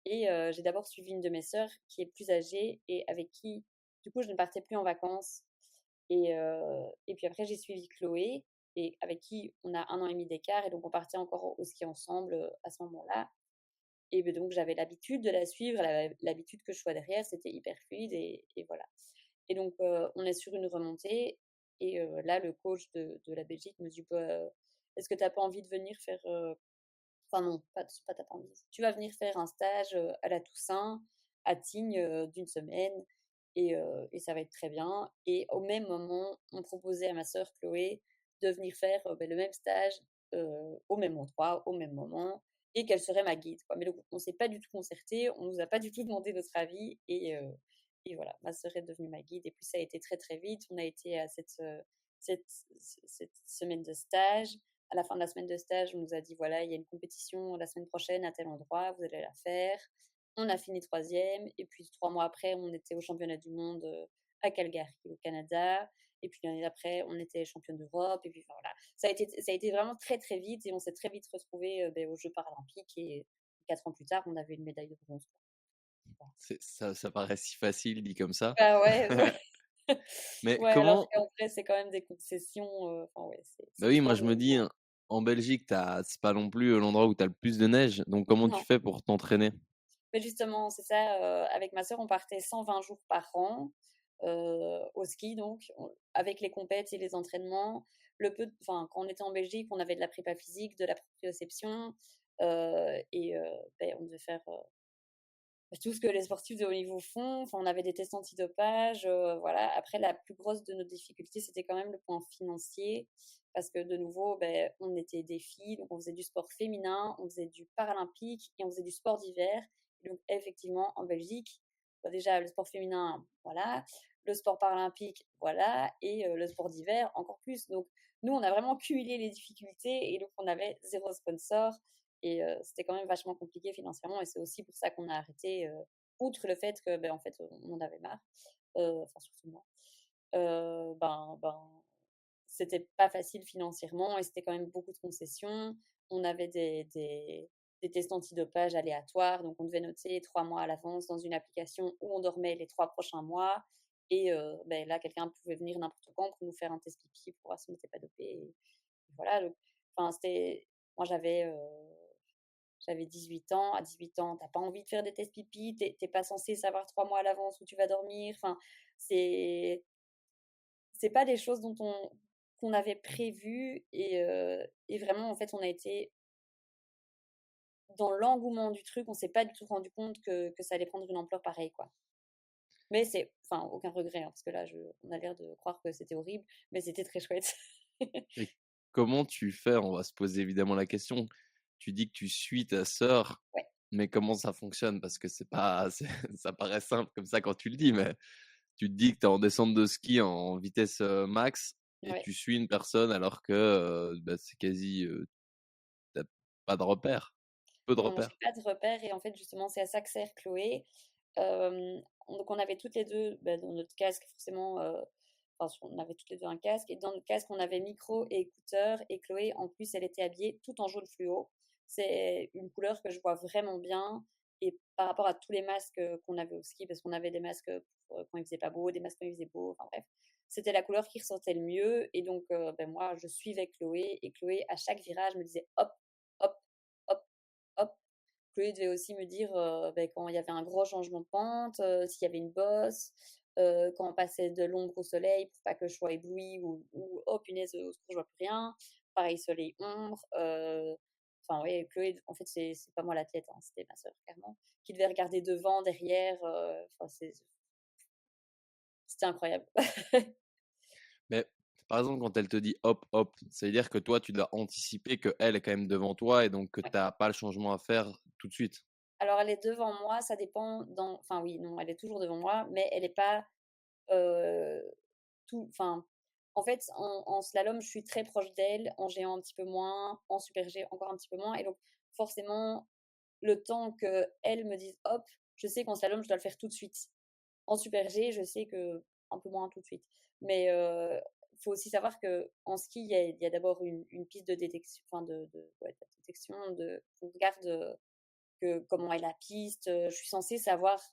et j'ai d'abord suivi une de mes sœurs qui est plus âgée et avec qui, du coup, je ne partais plus en vacances et puis après j'ai suivi Chloé et avec qui on a 1 an et demi d'écart et donc on partait encore au ski ensemble, à ce moment-là et beh, donc j'avais l'habitude de la suivre, elle avait l'habitude que je sois derrière, c'était hyper fluide et voilà et donc on est sur une remontée et là le coach de la Belgique me dit: «Bah, est-ce que tu as pas envie de venir faire, enfin non, pas tu as pas envie, tu vas venir faire un stage, à la Toussaint, à Tignes, d'1 semaine et ça va être très bien» et au même moment, on proposait à ma sœur Chloé de venir faire, le même stage, au même endroit, au même moment et qu'elle serait ma guide, quoi. Mais donc on s'est pas du tout concerté, on nous a pas du tout demandé notre avis et voilà, ma sœur est devenue ma guide et puis ça a été très, très vite. On a été à cette cette semaine de stage. À la fin de la semaine de stage, on nous a dit: «Voilà, il y a une compétition la semaine prochaine à tel endroit, vous allez la faire». On a fini troisième et puis 3 mois après, on était au championnat du monde, à Calgary, au Canada et puis l'année d'après, on était championne d'Europe et puis enfin voilà. Ça a été vraiment très, très vite et on s'est très vite retrouvés, aux Jeux paralympiques et 4 ans plus tard, on avait une médaille de bronze, quoi. Voilà. Ça paraît si facile dit comme ça. Bah ouais, Mais ouais, alors comment qu'en vrai, c'est quand même des concessions, enfin ouais, bah c'est oui, toujours moi un je me peu dis, hein, en Belgique, c'est pas non plus, l'endroit où tu as le plus de neige, donc comment tu non. fais pour t'entraîner? Mais justement, c'est ça, avec ma sœur, on partait 120 jours par an, au ski donc, avec les compètes et les entraînements. Enfin, quand on était en Belgique, on avait de la prépa physique, de la proprioception, on devait faire, tout ce que les sportifs de haut niveau font. Enfin, on avait des tests antidopage, voilà. Après, la plus grosse de nos difficultés, c'était quand même le point financier parce que de nouveau, on était des filles, donc on faisait du sport féminin, on faisait du paralympique et on faisait du sport d'hiver. Et donc effectivement, en Belgique, bah, déjà le sport féminin, voilà, le sport paralympique, voilà et le sport d'hiver encore plus. Donc nous, on a vraiment cumulé les difficultés et donc on avait 0 sponsor et c'était quand même vachement compliqué financièrement et c'est aussi pour ça qu'on a arrêté, outre le fait que, en fait, on en avait marre, enfin surtout moi. C'était pas facile financièrement et c'était quand même beaucoup de concessions. On avait des tests antidopage aléatoires, donc on devait noter 3 mois à l'avance dans une application où on dormait les 3 prochains mois et là, quelqu'un pouvait venir n'importe quand pour nous faire un test pipi pour voir si on n'était pas dopé et voilà, donc enfin, c'était moi, j'avais 18 ans. À 18 ans, t'as pas envie de faire des tests pipi, tu pas censé savoir 3 mois à l'avance où tu vas dormir. Enfin, c'est c'est pas des choses qu'on avait prévues et vraiment, en fait, on a été dans l'engouement du truc, on s'est pas du tout rendu compte que ça allait prendre une ampleur pareille, quoi. Mais c'est enfin, aucun regret, hein, parce que là, on a l'air de croire que c'était horrible, mais c'était très chouette. Et comment tu fais? On va se poser évidemment la question. Tu dis que tu suis ta sœur, Ouais. mais comment ça fonctionne? Parce que c'est pas ça paraît simple comme ça quand tu le dis, mais tu te dis que tu es en descente de ski en vitesse max et Ouais. tu suis une personne alors que bah, c'est quasi, t'as pas de repère, peu de Non, repères. j'ai pas de repères et en fait, justement, c'est à ça que sert Chloé. Donc on avait toutes les 2, bah, dans notre casque forcément, enfin on avait toutes les 2 un casque et dans notre casque, on avait micro et écouteurs et Chloé, en plus, elle était habillée tout en jaune fluo. C'est une couleur que je vois vraiment bien et par rapport à tous les masques, qu'on avait au ski, parce qu'on avait des masques, pour, quand il faisait pas beau, des masques quand il faisait beau, enfin bref. C'était la couleur qui ressortait le mieux et donc moi, je suivais Chloé et Chloé, à chaque virage, me disait: «Hop, hop, hop, hop». Chloé devait aussi me dire quand il y avait un gros changement de pente, s'il y avait une bosse, quand on passait de l'ombre au soleil pour pas que je sois éblouie ou oh punaise, au secours, je vois plus rien. Pareil, soleil, ombre. Enfin, ouais, Chloé, en fait, c'est pas moi l'athlète, hein, c'était ma sœur, clairement, qui devait regarder devant, derrière. Enfin, c'était incroyable. Mais par exemple, quand elle te dit: «Hop, hop», ça veut dire que toi, tu dois anticiper qu'elle est quand même devant toi et donc que tu Ouais. as pas le changement à faire tout de suite? Alors, elle est devant moi, ça dépend dans. Enfin, oui, non, elle est toujours devant moi, mais elle est pas. euh, Enfin, en fait, en slalom, je suis très proche d'elle, en géant un petit peu moins, en super G encore un petit peu moins. Et donc, forcément, le temps qu'elle me dise hop, je sais qu'en slalom, je dois le faire tout de suite. En super G, je sais que un peu moins tout de suite. Mais il faut aussi savoir qu'en ski, il y a d'abord une piste de détection, enfin ouais, de détection, on regarde comment est la piste. Je suis censée savoir ce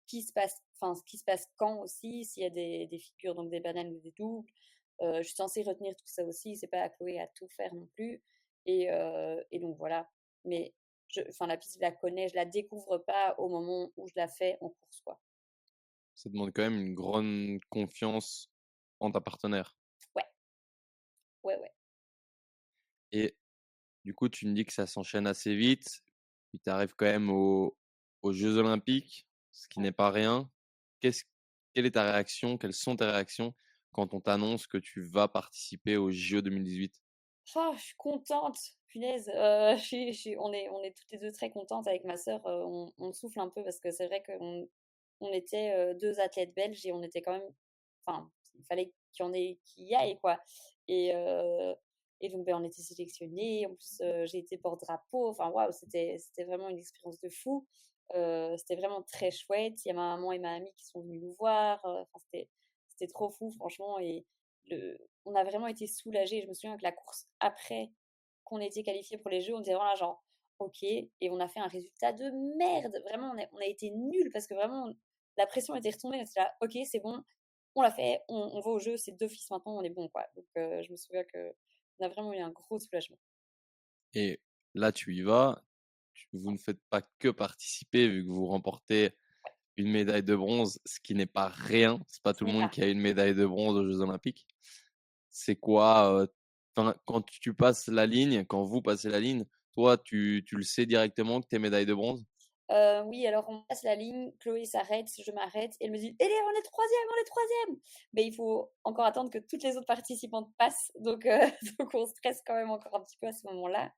qui se passe quand aussi, s'il y a des figures, donc des bananes ou des doubles. Je suis censée retenir tout ça aussi, c'est pas à Chloé à tout faire non plus. Et donc voilà. Mais la piste, je la connais, je la découvre pas au moment où je la fais en course, quoi. Ça demande quand même une grande confiance en ta partenaire Ouais, ouais, ouais. et du coup, tu me dis que ça s'enchaîne assez vite, puis tu arrives quand même aux Jeux olympiques, ce qui Ouais. n'est pas rien. Qu'est-ce quelle est ta réaction? Quelles sont tes réactions quand on t'annonce que tu vas participer aux JO 2018? Oh, je suis contente, punaise. On est toutes les deux très contentes avec ma sœur. On souffle un peu parce que c'est vrai qu'on était 2 athlètes belges et on était quand même. Enfin, il fallait qu'il y aille, quoi. Et, euh, et donc, ben, on était sélectionnés. En plus, j'ai été porte-drapeau. Enfin, waouh, c'était vraiment une expérience de fou. C'était vraiment très chouette. Il y a ma maman et ma amie qui sont venues nous voir. Enfin, c'était trop fou, franchement. Et on a vraiment été soulagés. Je me souviens que la course après qu'on était qualifiés pour les Jeux, on était vraiment là genre OK, et on a fait un résultat de merde. Vraiment, on a été nuls parce que vraiment la pression était retombée. On était là OK, c'est bon, on l'a fait, on va aux Jeux, c'est d'office maintenant, on est bon, quoi. Donc je me souviens que on a vraiment eu un gros soulagement. Et là, tu y vas, vous ne faites pas que participer vu que vous remportez une médaille de bronze, ce qui n'est pas rien. C'est pas Ce tout le n'est monde pas qui a une médaille de bronze aux Jeux olympiques. C'est quoi, quand tu passes la ligne, quand vous passez la ligne, toi, tu le sais directement que tu es médaille de bronze? Oui, alors on passe la ligne, Chloé s'arrête, je m'arrête, et elle me dit: «Hélène, on est troisième, on est troisième!» Mais il faut encore attendre que toutes les autres participantes passent, donc donc on stresse quand même encore un petit peu à ce moment-là.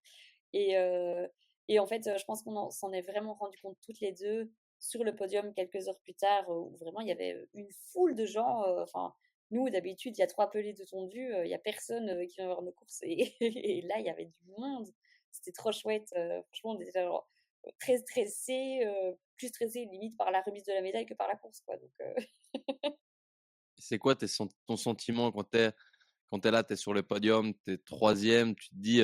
Et en fait, je pense qu'on s'en est vraiment rendu compte toutes les 2 sur le podium quelques heures plus tard, où vraiment il y avait une foule de gens. Enfin, nous, d'habitude, il y a 3 pelés de tondu, il y a personne, qui vient voir nos courses, et et là, il y avait du monde. C'était trop chouette, franchement, on était genre, très stressés, plus stressés limite par la remise de la médaille que par la course, quoi, donc C'est quoi ton sentiment quand tu es là, tu es sur le podium, tu es 3e, tu te dis,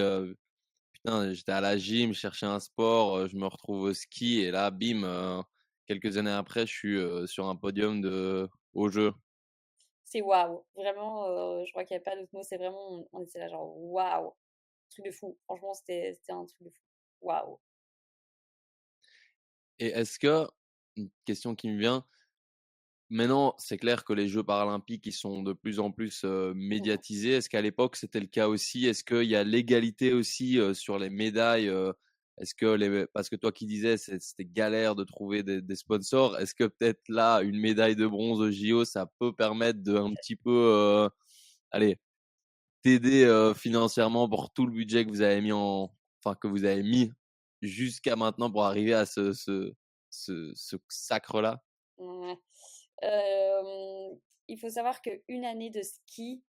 «Putain, j'étais à la gym, je cherchais un sport, je me retrouve au ski et là, bim, quelques années après, je suis, sur un podium aux Jeux». c'est waouh! Vraiment, je crois qu'il y a pas d'autre mot, c'est vraiment on était là genre: «Waouh!» Truc de fou. Franchement, c'était un truc de fou. Waouh! Et est-ce que une question qui me vient, maintenant, c'est clair que les Jeux paralympiques, ils sont de plus en plus, Mmh. médiatisés. Est-ce qu'à l'époque, c'était le cas aussi? Est-ce qu'il y a l'égalité aussi, sur les médailles, est-ce que les parce que toi qui disais, c'était galère de trouver des sponsors. Est-ce que peut-être là, une médaille de bronze aux JO, ça peut permettre de un petit peu, allez, t'aider, financièrement pour tout le budget que vous avez mis que vous avez mis jusqu'à maintenant pour arriver à ce sacre-là? Ouais. Il faut savoir qu'une année de ski,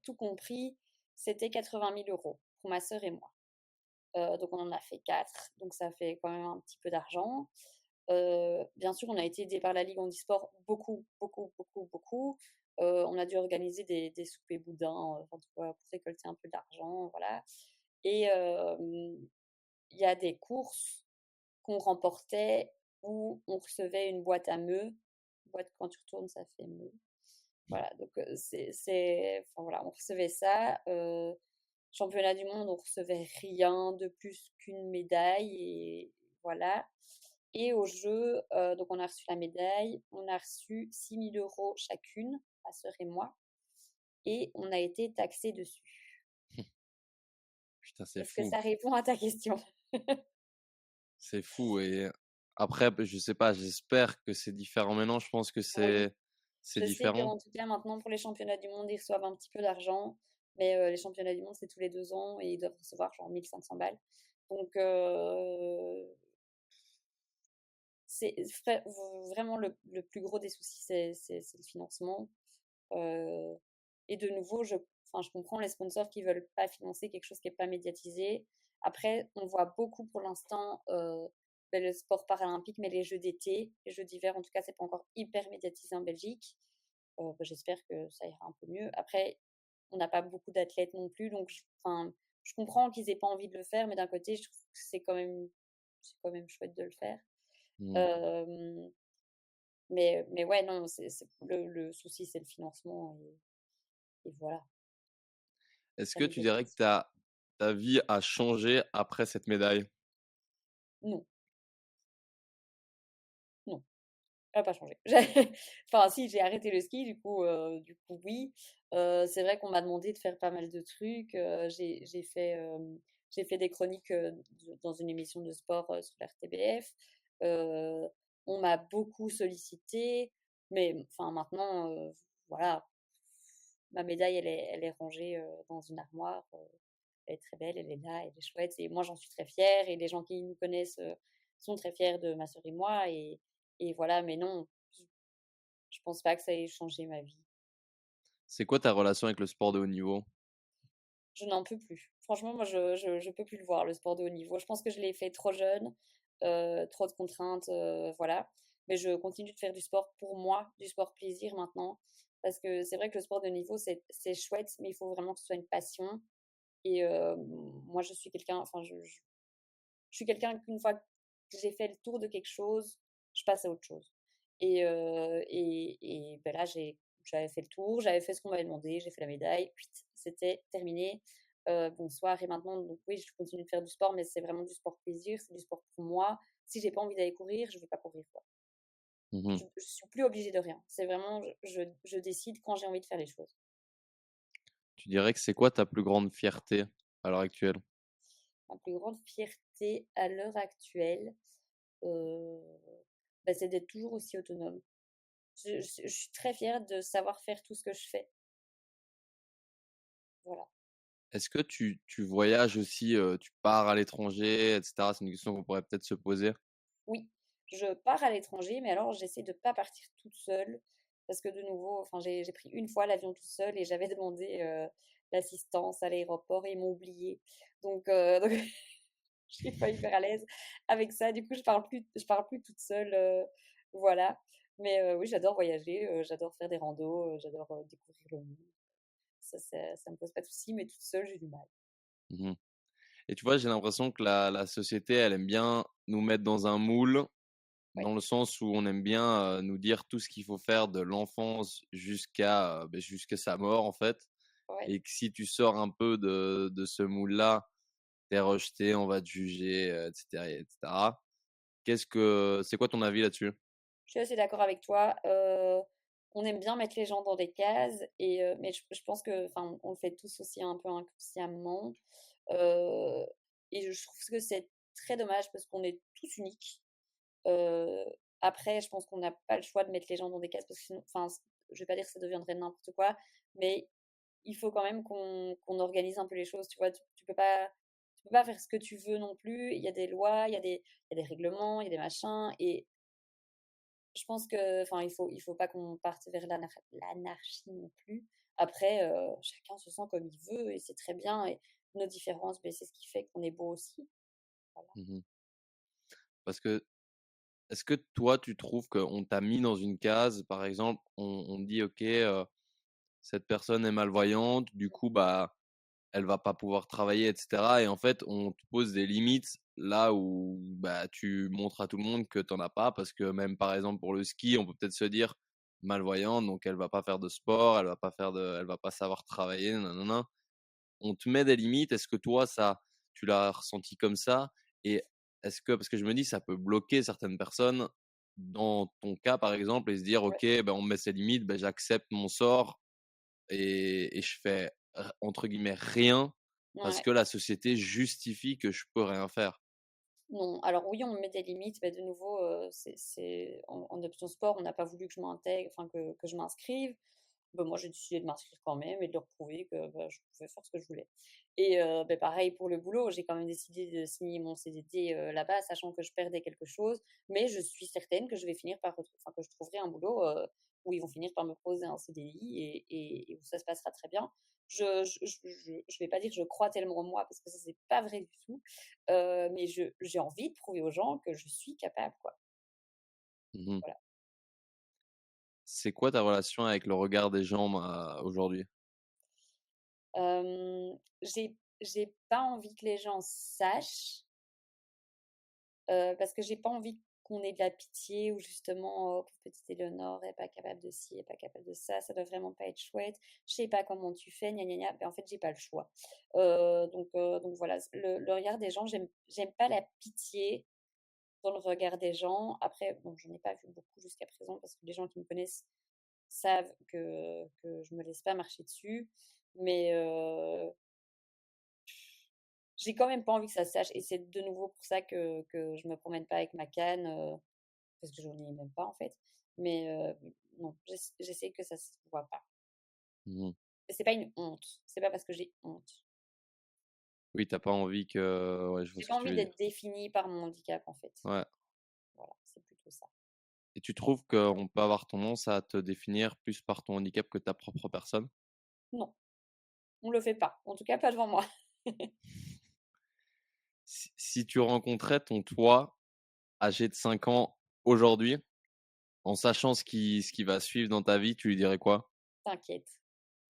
tout compris, c'était 80 000 € pour ma sœur et moi. Donc on en a fait 4, donc ça fait quand même un petit peu d'argent. Bien sûr, on a été aidés par la Ligue handisport beaucoup, beaucoup, beaucoup, beaucoup. On a dû organiser des soupers boudins, enfin, pour récolter un peu d'argent, voilà. Et il y a des courses qu'on remportait où on recevait une boîte à meux. Boîte, quand tu retournes, ça fait meux. Voilà, donc enfin voilà, on recevait ça. Championnat du monde, on recevait rien de plus qu'une médaille et voilà. Et au jeu, donc on a reçu la médaille, on a reçu 6 000 € chacune, ma sœur et moi, et on a été taxés dessus. Putain, c'est Est-ce que fou. ça répond à ta question? C'est fou. Et après, je sais pas, j'espère que c'est différent maintenant. Je pense que Oui. c'est Je sais différent. qu'en tout cas, maintenant, pour les championnats du monde, ils reçoivent un petit peu d'argent. Mais les championnats du monde, c'est tous les 2 ans et ils doivent recevoir genre 1 500 balles. Donc, c'est vraiment le plus gros des soucis, c'est le financement. Euh, et de nouveau, enfin, je comprends les sponsors qui veulent pas financer quelque chose qui n'est pas médiatisé. Après, on voit beaucoup pour l'instant le sport paralympique, mais les jeux d'été, les jeux d'hiver, en tout cas, c'est pas encore hyper médiatisé en Belgique. J'espère que ça ira un peu mieux. Après, on n'a pas beaucoup d'athlètes non plus, donc enfin, je comprends qu'ils aient pas envie de le faire, mais d'un côté, je trouve que c'est quand même chouette de le faire. Mmh. Euh, mais ouais, non, le souci, c'est le financement et voilà, Est-ce la que tu dirais que médiatisation. ta vie a changé après cette médaille? Non, non, elle n'a pas changé. Enfin, si, j'ai arrêté le ski, du coup, oui. C'est vrai qu'on m'a demandé de faire pas mal de trucs. J'ai fait des chroniques dans une émission de sport sur la RTBF. Euh, on m'a beaucoup sollicité, mais enfin maintenant, voilà, ma médaille, elle est rangée dans une armoire. Elle est très belle, elle est là, elle est chouette. Et moi, j'en suis très fière. Et les gens qui nous connaissent sont très fiers de ma sœur et moi. Et voilà, mais non, je pense pas que ça ait changé ma vie. C'est quoi ta relation avec le sport de haut niveau? Je n'en peux plus. Franchement, moi, je peux plus le voir, le sport de haut niveau. Je pense que je l'ai fait trop jeune, trop de contraintes, voilà. Mais je continue de faire du sport pour moi, du sport plaisir maintenant. Parce que c'est vrai que le sport de haut niveau, c'est chouette, mais il faut vraiment que ce soit une passion. Et moi, je suis quelqu'un, enfin, je suis quelqu'un qu'une fois que j'ai fait le tour de quelque chose, je passe à autre chose. Et ben là, j'avais fait le tour, j'avais fait ce qu'on m'avait demandé, j'ai fait la médaille, puis c'était terminé. Bonsoir. Et maintenant, donc oui, je continue de faire du sport, mais c'est vraiment du sport plaisir, c'est du sport pour moi. Si j'ai pas envie d'aller courir, je vais pas courir, quoi. Mmh. Je suis plus obligée de rien. C'est vraiment, je décide quand j'ai envie de faire les choses. Tu dirais que c'est quoi ta plus grande fierté à l'heure actuelle? Ma plus grande fierté à l'heure actuelle, euh, bah, c'est d'être toujours aussi autonome. Je suis très fière de savoir faire tout ce que je fais. Voilà. Est-ce que tu voyages aussi, tu pars à l'étranger et cetera? C'est une question qu'on pourrait peut-être se poser. Oui, je pars à l'étranger, mais alors j'essaie de pas partir toute seule parce que de nouveau, enfin, j'ai pris une fois l'avion toute seule et j'avais demandé l'assistance à l'aéroport et ils m'ont oublié. Donc je suis pas hyper à l'aise avec ça. Du coup, je pars plus toute seule. Voilà. Mais oui, j'adore voyager, j'adore faire des randos, j'adore découvrir le monde. Ça me pose pas de soucis, mais toute seule, j'ai du mal. Mmh. Et tu vois, j'ai l'impression que la société, elle aime bien nous mettre dans un moule, Ouais, dans le sens où on aime bien, nous dire tout ce qu'il faut faire de l'enfance jusqu'à sa mort, en fait. ouais. Et que si tu sors un peu de ce moule-là, tu es rejeté, on va te juger, et cetera et cetera. C'est quoi ton avis là-dessus? Je suis assez d'accord avec toi. On aime bien mettre les gens dans des cases, mais je pense que, enfin, on le fait tous aussi un peu inconsciemment. Euh, et je trouve que c'est très dommage parce qu'on est tous uniques. Euh, Après, je pense qu'on n'a pas le choix de mettre les gens dans des cases parce que sinon, enfin, je vais pas dire que ça deviendrait n'importe quoi, mais il faut quand même qu'on organise un peu les choses. Tu vois, tu peux pas faire ce que tu veux non plus. Il y a des lois, il y a des règlements, il y a des machins, et je pense que, enfin, il faut pas qu'on parte vers l'anarchie non plus. Après, chacun se sent comme il veut et c'est très bien et nos différences, beh, c'est ce qui fait qu'on est beau aussi. Voilà. Mmh. Parce que est-ce que toi, tu trouves qu'on t'a mis dans une case? Par exemple, on dit: «OK, cette personne est malvoyante, du coup, bah, elle va pas pouvoir travailler et cetera» et en fait, on te pose des limites là où, bah, tu montres à tout le monde que tu en as pas parce que même, par exemple, pour le ski, on peut peut-être se dire: «Malvoyante, donc elle va pas faire de sport, elle va pas savoir travailler, nin On te met des limites. Est-ce que toi, ça, tu l'as ressenti comme ça? Et est-ce que, parce que je me dis, ça peut bloquer certaines personnes dans ton cas, par exemple, et se dire, Ouais, OK, ben, on me met ces limites, ben, j'accepte mon sort et je fais, entre guillemets, rien parce ouais. que la société justifie que je peux rien faire. Non, alors oui, on me met des limites, mais de nouveau, c'est en option sport, on n'a pas voulu que je m'intègre, enfin que je m'inscrive. Bah, moi, j'ai décidé de m'inscrire quand même et de leur prouver que, bah, je pouvais faire ce que je voulais et beh, pareil pour le boulot, j'ai quand même décidé de signer mon CDD, là-bas, sachant que je perdais quelque chose, mais je suis certaine que je vais finir par enfin, que je trouverai un boulot, où ils vont finir par me proposer un CDI et où ça se passera très bien. Je vais pas dire que je crois tellement en moi parce que ça, c'est pas vrai du tout, mais j'ai envie de prouver aux gens que je suis capable, quoi. Mmh. Voilà. C'est quoi ta relation avec le regard des gens, aujourd'hui? J'ai pas envie que les gens sachent, parce que j'ai pas envie qu'on ait de la pitié ou justement: «Oh, pauvre petite Éléonore, elle est pas capable de ci, elle est pas capable de ça doit vraiment pas être chouette. Je sais pas comment tu fais, gna gna gna». En fait, j'ai pas le choix. Donc voilà, le regard des gens, j'aime pas la pitié dans le regard des gens. Après, bon, j'en ai pas vu beaucoup jusqu'à présent parce que les gens qui me connaissent savent que je me laisse pas marcher dessus, mais j'ai quand même pas envie que ça se sache et c'est de nouveau pour ça que je me promène pas avec ma canne, parce que j'en ai même pas en fait. Mais non, j'essaie que ça se voit pas. Mmh. Et c'est pas une honte, c'est pas parce que j'ai honte. Oui, t'as pas envie que ouais, je vois J'ai ce pas que tu envie veux dire. d'être définie par mon handicap en fait. Ouais, Voilà, c'est plutôt ça. et tu trouves qu'on peut avoir tendance à te définir plus par ton handicap que ta propre personne? Non, on le fait pas, en tout cas pas devant moi. Si tu rencontrais ton toi âgé de 5 ans aujourd'hui, en sachant ce qui va suivre dans ta vie, tu lui dirais quoi? T'inquiète,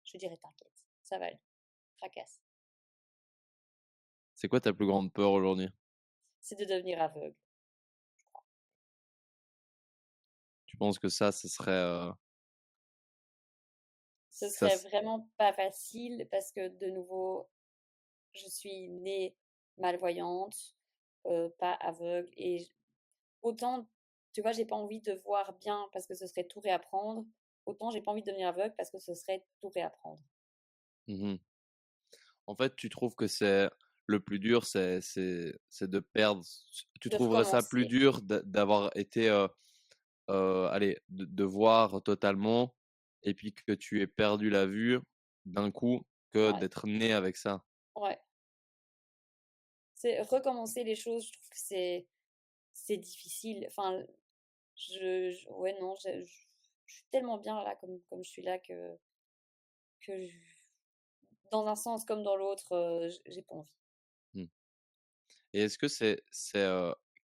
je dirais: «T'inquiète, ça va aller, tracasse». C'est quoi ta plus grande peur aujourd'hui? C'est de devenir aveugle. Tu penses que ça, ce serait, Ce ça serait s vraiment pas facile parce que de nouveau, je suis née malvoyante, pas aveugle et autant, tu vois, j'ai pas envie de voir bien parce que ce serait tout réapprendre, autant j'ai pas envie de devenir aveugle parce que ce serait tout réapprendre. mmh En fait, tu trouves que c'est le plus dur, c'est de perdre tu De trouverais ça plus recommencer, dur d'avoir été, allez, de voir totalement et puis que tu aies perdu la vue d'un coup que ouais, d'être né avec ça? ouais. C'est recommencer les choses, je trouve que c'est difficile. Enfin, ouais, non, je suis tellement bien là comme je suis là que dans un sens comme dans l'autre, j'ai pas envie. Mmh. Et est-ce que c'est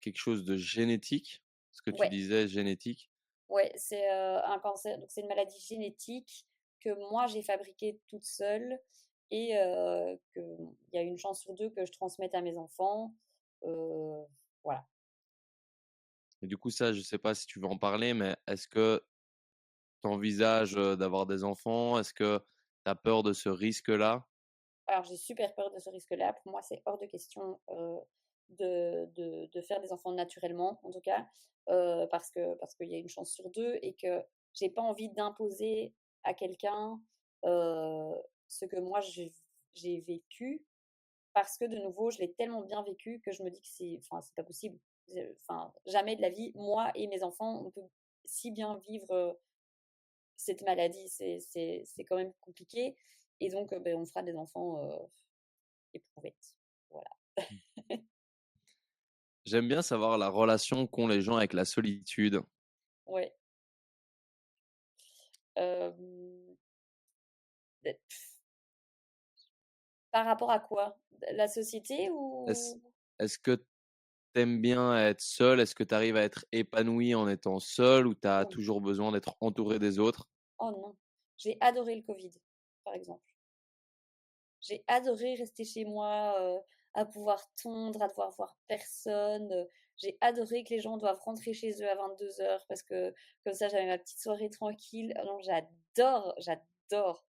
quelque chose de génétique? Ce que tu Ouais. disais génétique? Ouais, c'est, un cancer, donc c'est une maladie génétique que moi j'ai fabriquée toute seule et qu'il y a une chance sur 2 que je transmette à mes enfants, heu, voilà. Et du coup ça, je sais pas si tu veux en parler, mais est-ce que tu envisages, d'avoir des enfants? Est-ce que tu as peur de ce risque-là? Alors j'ai super peur de ce risque-là. Pour moi, c'est hors de question, de faire des enfants naturellement, en tout cas, parce qu'il y a une chance sur 2 et que j'ai pas envie d'imposer à quelqu'un, heu, ce que moi j'ai vécu. Parce que de nouveau, je l'ai tellement bien vécu que je me dis que c'est pas possible. Enfin, jamais de la vie, moi et mes enfants, on peut si bien vivre, cette maladie. C'est quand même compliqué et donc beh, on fera des enfants, éprouvettes. Voilà. J'aime bien savoir la relation qu'ont les gens avec la solitude. Ouais. Hem, beh, par rapport à quoi? La société Est-ce ou? est-ce que t'aimes bien être seul? Est-ce que tu arrives à être épanoui en étant seul ou tu as Oh toujours besoin d'être entouré des autres? oh non, j'ai adoré le covid, par exemple. J'ai adoré rester chez moi, à pouvoir tondre, à devoir voir personne, j'ai adoré que les gens doivent rentrer chez eux à 22 heures parce que comme ça j'avais ma petite soirée tranquille. Ah non, j'adore, j'adore.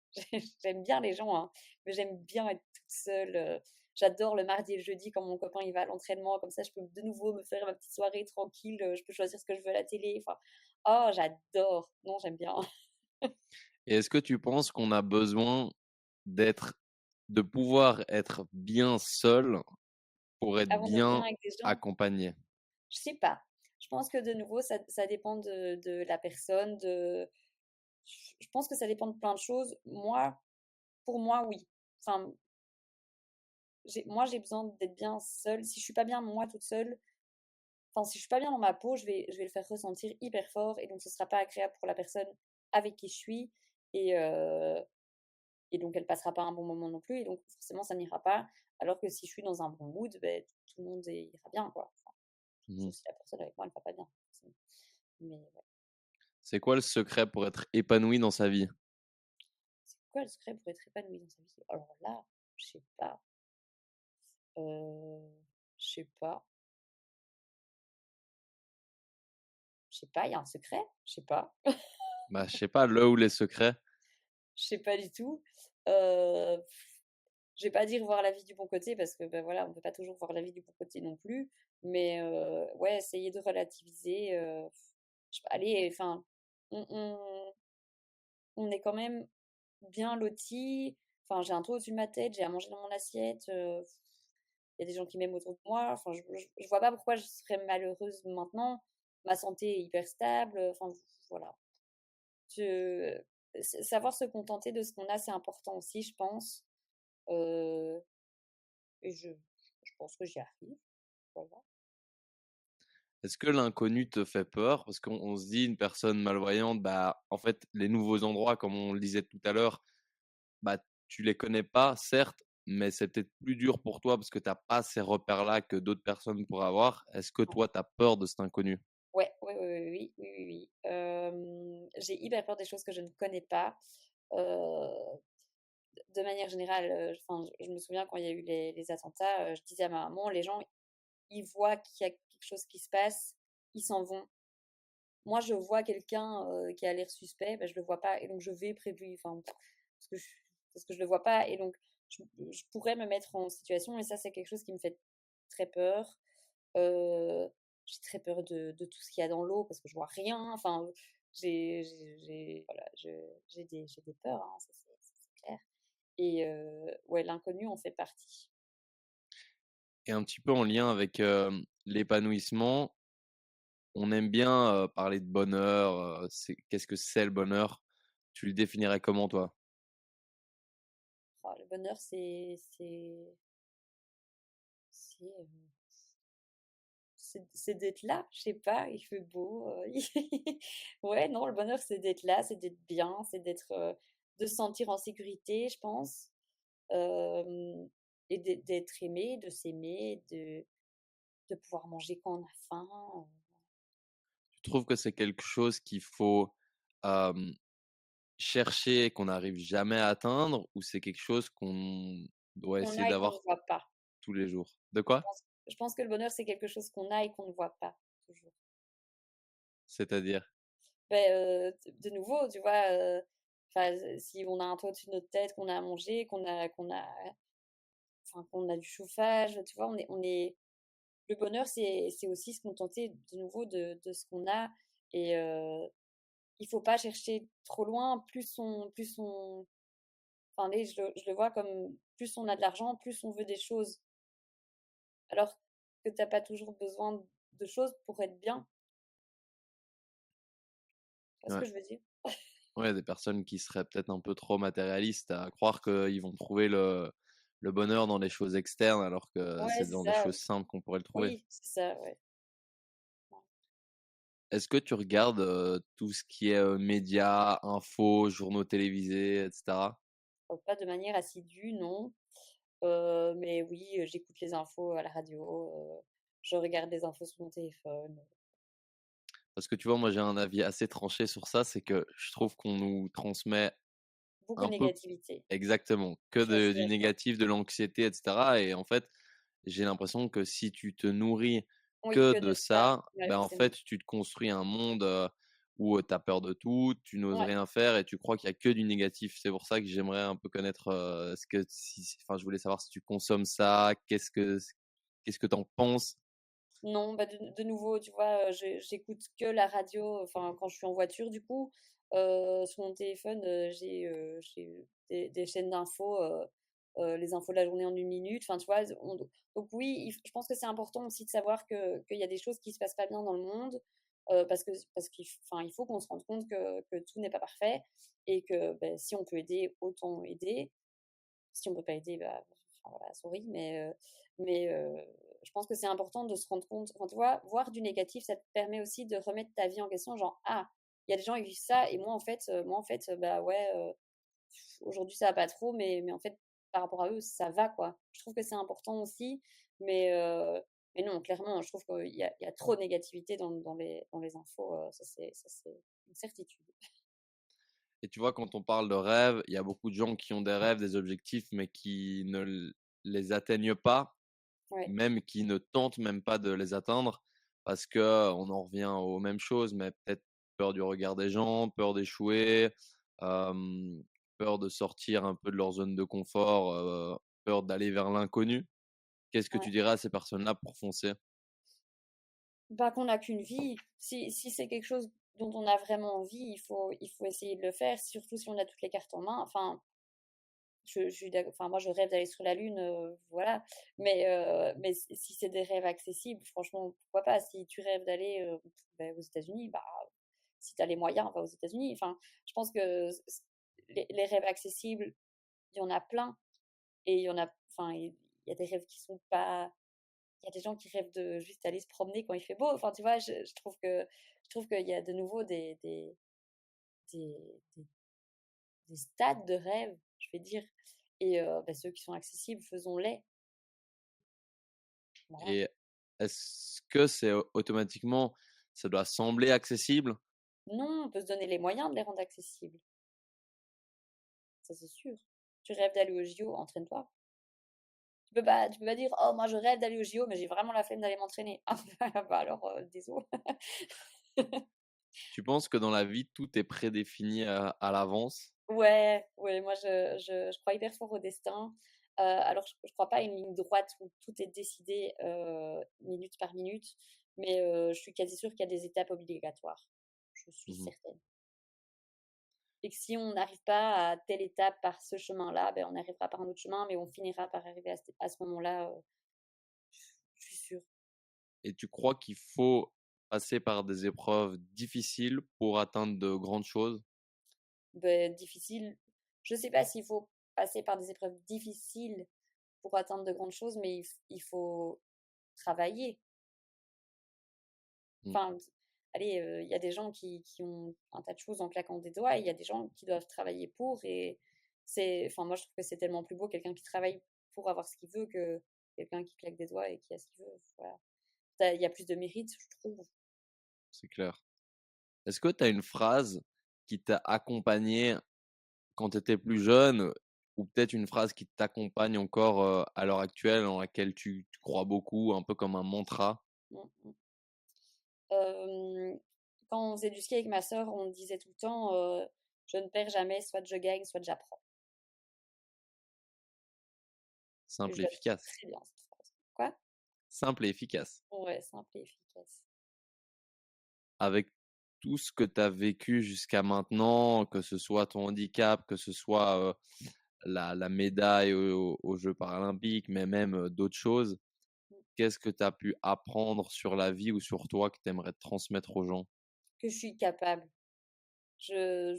J'aime bien les gens, hein, mais j'aime bien être toute seule, j'adore le mardi et le jeudi quand mon copain il va à l'entraînement, comme ça je peux de nouveau me faire ma petite soirée tranquille, je peux choisir ce que je veux à la télé, enfin, oh j'adore. Non, j'aime bien. Et est-ce que tu penses qu'on a besoin d'être de pouvoir être bien seul pour être Avant d'être bien bien avec des gens. accompagné? Je sais pas. Je pense que de nouveau, ça dépend de la personne, je pense que ça dépend de plein de choses. Moi, pour moi, oui. Enfin, j'ai besoin d'être bien seule. Si je suis pas bien moi toute seule, enfin, si je suis pas bien dans ma peau, je vais le faire ressentir hyper fort et donc ce sera pas agréable pour la personne avec qui je suis et heu et donc elle passera pas un bon moment non plus et donc forcément ça n'ira pas. Alors que si je suis dans un bon mood, beh, tout le monde ira bien, quoi. Enfin, Mmh. sauf si la personne avec moi, elle va pas bien, forcément. Mais ouais. C'est quoi le secret pour être épanoui dans sa vie? C'est quoi le secret pour être épanoui dans sa vie? Alors là, je sais pas, je sais pas, je sais pas, il y a un secret? Je sais pas, Bah, je sais pas, le ou les secrets? je sais pas du tout. Heu, je vais pas dire voir la vie du bon côté parce que, bah, voilà, on peut pas toujours voir la vie du bon côté non plus, mais ouais, essayer de relativiser, je sais pas, allez, enfin, on est quand même bien lotis. Enfin, j'ai un toit au-dessus de ma tête, j'ai à manger dans mon assiette, il y a des gens qui m'aiment autour de moi. Enfin, je vois pas pourquoi je serais malheureuse maintenant. Ma santé est hyper stable, enfin, voilà. Je savoir se contenter de ce qu'on a, c'est important aussi, je pense, heu et je pense que j'y arrive, voilà. Est-ce que l'inconnu te fait peur? Parce qu'on se dit une personne malvoyante, bah, en fait, les nouveaux endroits, comme on le disait tout à l'heure, bah, tu les connais pas, certes, mais c'est peut-être plus dur pour toi parce que tu as pas ces repères-là que d'autres personnes pourraient avoir. Est-ce que toi, tu as peur de cet inconnu? Ouais, oui, oui, oui, oui, oui, oui, oui. J'ai hyper peur des choses que je ne connais pas. Heu, de manière générale, enfin, je me souviens quand il y a eu les attentats, je disais à ma maman: «Les gens, ils voient qu'il y a quelque chose qui se passe, ils s'en vont. Moi, je vois quelqu'un, qui a l'air suspect, bah, je le vois pas et donc je vais près de lui, enfin, parce que je le vois pas et donc je pourrais me mettre en situation et ça, c'est quelque chose qui me fait très peur. Heu, j'ai très peur de tout ce qu'il y a dans l'eau parce que je vois rien, enfin, voilà, j'ai des peurs, hein, ça c'est clair et ouais, l'inconnu en fait partie. Et un petit peu en lien avec, l'épanouissement, on aime bien, parler de bonheur, c'est qu'est-ce que c'est le bonheur? Tu le définirais comment toi? Oh, le bonheur, c'est d'être là, je sais pas, il fait beau, ouais, non, le bonheur, c'est d'être là, c'est d'être bien, c'est de se sentir en sécurité, je pense, hem et d'être aimé, de s'aimer, de pouvoir manger quand on a faim, Tu trouves que c'est quelque chose qu'il faut, hem, chercher et qu'on n'arrive jamais à atteindre ou c'est quelque chose qu'on doit qu'on essayer a et qu'on ne d'avoir voit pas. tous les jours? De Je quoi? pense je pense que le bonheur, c'est quelque chose qu'on a et qu'on ne voit pas toujours. C'est-à-dire? Beh, de nouveau, tu vois, enfin, si on a un toit au-dessus de notre tête, qu'on a à manger, qu'on a du chauffage, tu vois? Le bonheur, c'est aussi se contenter de nouveau de ce qu'on a et il faut pas chercher trop loin. Plus on enfin, allez, je le vois comme plus on a de l'argent, plus on veut des choses. Alors que tu as pas toujours besoin de choses pour être bien. Tu vois ce Ouais. que je veux dire? Ouais, des personnes qui seraient peut-être un peu trop matérialistes à croire qu'ils vont trouver le bonheur dans les choses externes alors que Ouais, c'est c'est dans des ça. choses simples qu'on pourrait le trouver. Oui, c'est ça, ouais. Est-ce que tu regardes, tout ce qui est, médias, infos, journaux télévisés et cetera? Pas de manière assidue, non. Mais oui, j'écoute les infos à la radio, je regarde les infos sur mon téléphone. Parce que tu vois, moi j'ai un avis assez tranché sur ça, c'est que je trouve qu'on nous transmet Beaucoup de un peu négativité. exactement, que Je suis assez du d'accord. négatif, de l'anxiété et cetera et en fait, j'ai l'impression que si tu te nourris Oui, que que de de ça. ça, Ouais, ben, en forcément. fait, tu te construis un monde, où, tu as peur de tout, tu n'oses Ouais. rien faire et tu crois qu'il y a que du négatif. C'est pour ça que j'aimerais un peu connaître, ce que si enfin, je voulais savoir si tu consommes ça, qu'est-ce que tu en penses? Non, bah, de nouveau, tu vois, j'écoute que la radio, enfin, quand je suis en voiture, du coup. Sur mon téléphone, j'ai des chaînes d'infos, les infos de la journée en 1 minute. Enfin, tu vois? Donc oui, je pense que c'est important aussi de savoir qu'il y a des choses qui se passent pas bien dans le monde, parce il faut qu'on se rende compte que tout n'est pas parfait et que, beh, si on peut aider, autant aider. Si on peut pas aider, bah, enfin voilà, sorry, mais je pense que c'est important de se rendre compte, enfin, tu vois, voir du négatif, ça te permet aussi de remettre ta vie en question, genre: «Ah, il y a des gens qui vivent ça et moi en fait, bah, ouais, aujourd'hui ça va pas trop, mais en fait, par rapport à eux, ça va, quoi». Je trouve que c'est important aussi, mais non, clairement, je trouve qu'il y a trop de négativité dans les infos, ça c'est une certitude. Et tu vois, quand on parle de rêves, il y a beaucoup de gens qui ont des rêves, des objectifs, mais qui ne les atteignent pas, Ouais, même qui ne tentent même pas de les atteindre, parce que on en revient aux mêmes choses, mais peut-être peur du regard des gens, peur d'échouer, hem, peur de sortir un peu de leur zone de confort, peur d'aller vers l'inconnu. Qu'est-ce que ouais. tu dirais à ces personnes-là pour foncer? Bah, qu'on n'a qu'une vie. Si c'est quelque chose dont on a vraiment envie, il faut essayer de le faire, surtout si on a toutes les cartes en main. Enfin, je suis enfin, moi, je rêve d'aller sur la lune, voilà. Mais si c'est des rêves accessibles, franchement, pourquoi pas? Si tu rêves d'aller, bah, aux États-Unis, bah, si tu as les moyens, va aux États-Unis. Enfin, je pense que les rêves accessibles, il y en a plein et il y a des rêves qui sont pas. Il y a des gens qui rêvent de juste aller se promener quand il fait beau. Enfin, tu vois, je trouve qu'il y a de nouveau des des des stades de rêve, je vais dire et bah, ceux qui sont accessibles, faisons-les. Voilà. Et est-ce que c'est automatiquement ça doit sembler accessible? Non, on peut se donner les moyens de les rendre accessibles, ça c'est sûr. Tu rêves d'aller aux JO, entraîne-toi. Tu peux pas dire: «Oh moi je rêve d'aller aux JO, mais j'ai vraiment la flemme d'aller m'entraîner». Ah bah alors, désolé. Tu penses que dans la vie, tout est prédéfini à l'avance? Ouais, ouais, moi je crois hyper fort au destin. Alors je crois pas à une ligne droite où tout est décidé, minute par minute, mais je suis quasi sûre qu'il y a des étapes obligatoires. Je suis Mmh. certaine. Et que si on n'arrive pas à telle étape par ce chemin-là, ben on arrivera par un autre chemin, mais on finira par arriver à ce moment-là, je suis sûre. Et tu crois qu'il faut passer par des épreuves difficiles pour atteindre de grandes choses? Difficile, je sais pas s'il faut passer par des épreuves difficiles pour atteindre de grandes choses, mais il faut travailler. Mmh. Enfin, allez, il y a des gens qui ont un tas de choses en claquant des doigts et il y a des gens qui doivent travailler pour et moi, je trouve que c'est tellement plus beau quelqu'un qui travaille pour avoir ce qu'il veut que quelqu'un qui claque des doigts et qui a ce qu'il veut, voilà. Il y a plus de mérite, je trouve. C'est clair. Est-ce que tu as une phrase qui t'a accompagné quand tu étais plus jeune ou peut-être une phrase qui t'accompagne encore, à l'heure actuelle, en laquelle tu crois beaucoup, un peu comme un mantra? Mmh mh. Hem, Quand on faisait du ski avec ma sœur, on disait tout le temps, «Je ne perds jamais, soit je gagne, soit j'apprends» et Simple je et la trouve efficace. très bien cette phrase. Quoi? Simple et efficace. Ouais, simple et efficace. Avec tout ce que tu as vécu jusqu'à maintenant, que ce soit ton handicap, que ce soit, la médaille aux Jeux paralympiques, mais même, d'autres choses, Mmh. qu'est-ce que tu as pu apprendre sur la vie ou sur toi que tu aimerais transmettre aux gens? Que je suis capable. Je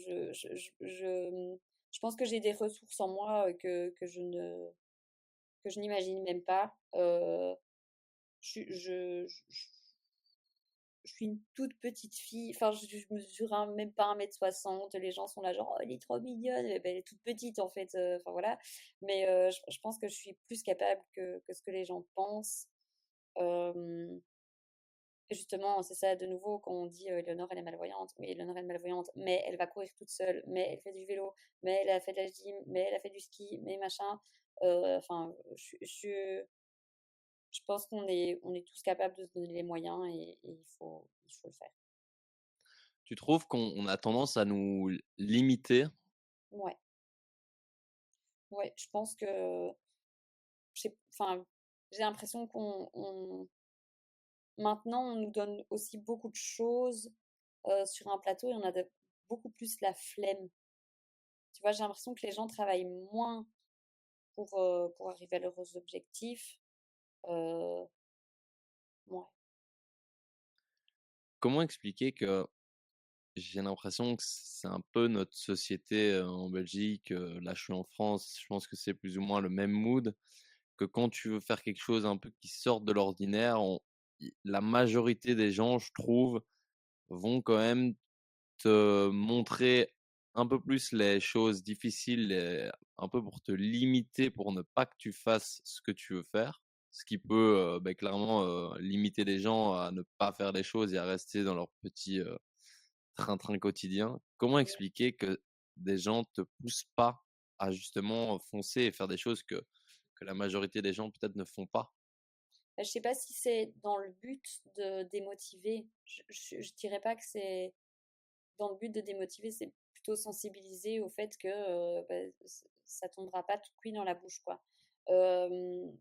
pense que j'ai des ressources en moi, que je n'imagine même pas. Je suis je je suis une toute petite fille, enfin, je mesure même pas 1,60 m. Les gens sont là, genre, oh, elle est trop mignonne. Eh ben, elle est toute petite, en fait. Enfin, voilà. Mais je pense que je suis plus capable que ce que les gens pensent. Euh, Justement, c'est ça, de nouveau, quand on dit Léonore, elle est malvoyante, mais Léonore, elle est malvoyante, mais elle va courir toute seule, mais elle fait du vélo, mais elle a fait de la gym, mais elle a fait du ski, mais machin. Enfin, je pense qu'on est tous capables de se donner les moyens et il faut le faire. Tu trouves qu'on a tendance à nous limiter? Ouais, ouais, je pense que, enfin, j'ai l'impression maintenant, on nous donne aussi beaucoup de choses sur un plateau et on a beaucoup plus la flemme. Tu vois, j'ai l'impression que les gens travaillent moins pour arriver à leurs objectifs. Euh, ouais. Comment expliquer que j'ai l'impression que c'est un peu notre société en Belgique, là je suis en France, je pense que c'est plus ou moins le même mood, que quand tu veux faire quelque chose un peu qui sorte de l'ordinaire, la majorité des gens, je trouve, vont quand même te montrer un peu plus les choses difficiles, un peu pour te limiter, pour ne pas que tu fasses ce que tu veux faire. Ce qui peut clairement limiter les gens à ne pas faire les choses et à rester dans leur petit train-train quotidien. Comment expliquer que des gens te poussent pas à justement foncer et faire des choses que la majorité des gens peut-être ne font pas? Je sais pas si c'est dans le but de démotiver. Je dirais pas que c'est dans le but de démotiver, c'est plutôt sensibiliser au fait que ça tombera pas tout cuit dans la bouche, quoi. Euh,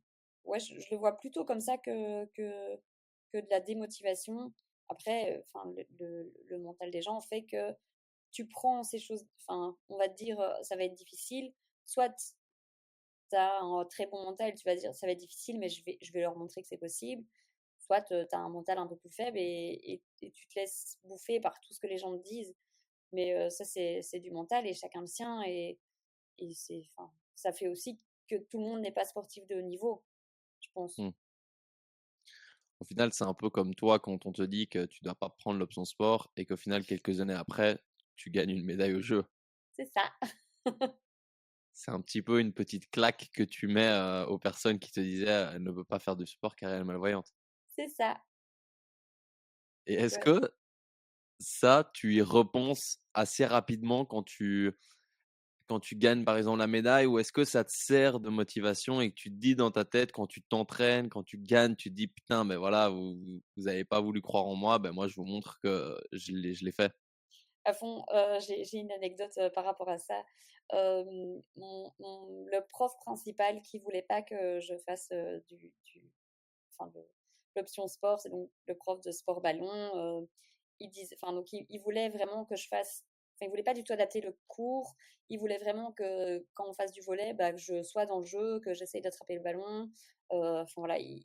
ouais, je le vois plutôt comme ça que de la démotivation. Après, enfin, le mental des gens fait que tu prends ces choses, enfin, on va te dire, ça va être difficile, soit tu as un très bon mental, tu vas dire, ça va être difficile, mais je vais leur montrer que c'est possible, soit tu as un mental un peu plus faible et tu te laisses bouffer par tout ce que les gens te disent. Mais ça, c'est du mental et chacun le sien. Et enfin, ça fait aussi que tout le monde n'est pas sportif de haut niveau, je pense. Mmh. Au final, c'est un peu comme toi quand on te dit que tu dois pas prendre l'option sport et qu'au final, quelques années après, tu gagnes une médaille au jeu. C'est ça. C'est un petit peu une petite claque que tu mets aux personnes qui te disaient elle ne veut pas faire du sport car elle est malvoyante. C'est ça. Et est-ce Ouais. que ça, tu y repenses assez rapidement quand tu gagnes par exemple la médaille, ou est-ce que ça te sert de motivation et que tu te dis dans ta tête quand tu t'entraînes, quand tu gagnes, tu te dis putain, ben voilà, vous avez pas voulu croire en moi, ben moi je vous montre que je l'ai fait. À fond, j'ai une anecdote par rapport à ça. Le prof principal qui voulait pas que je fasse enfin, l'option sport, c'est donc le prof de sport ballon. Enfin, donc il voulait vraiment que je fasse. Enfin, il voulait pas du tout adapter le cours. Il voulait vraiment que quand on fasse du volley, bah, que je sois dans le jeu, que j'essaye d'attraper le ballon. Enfin voilà, il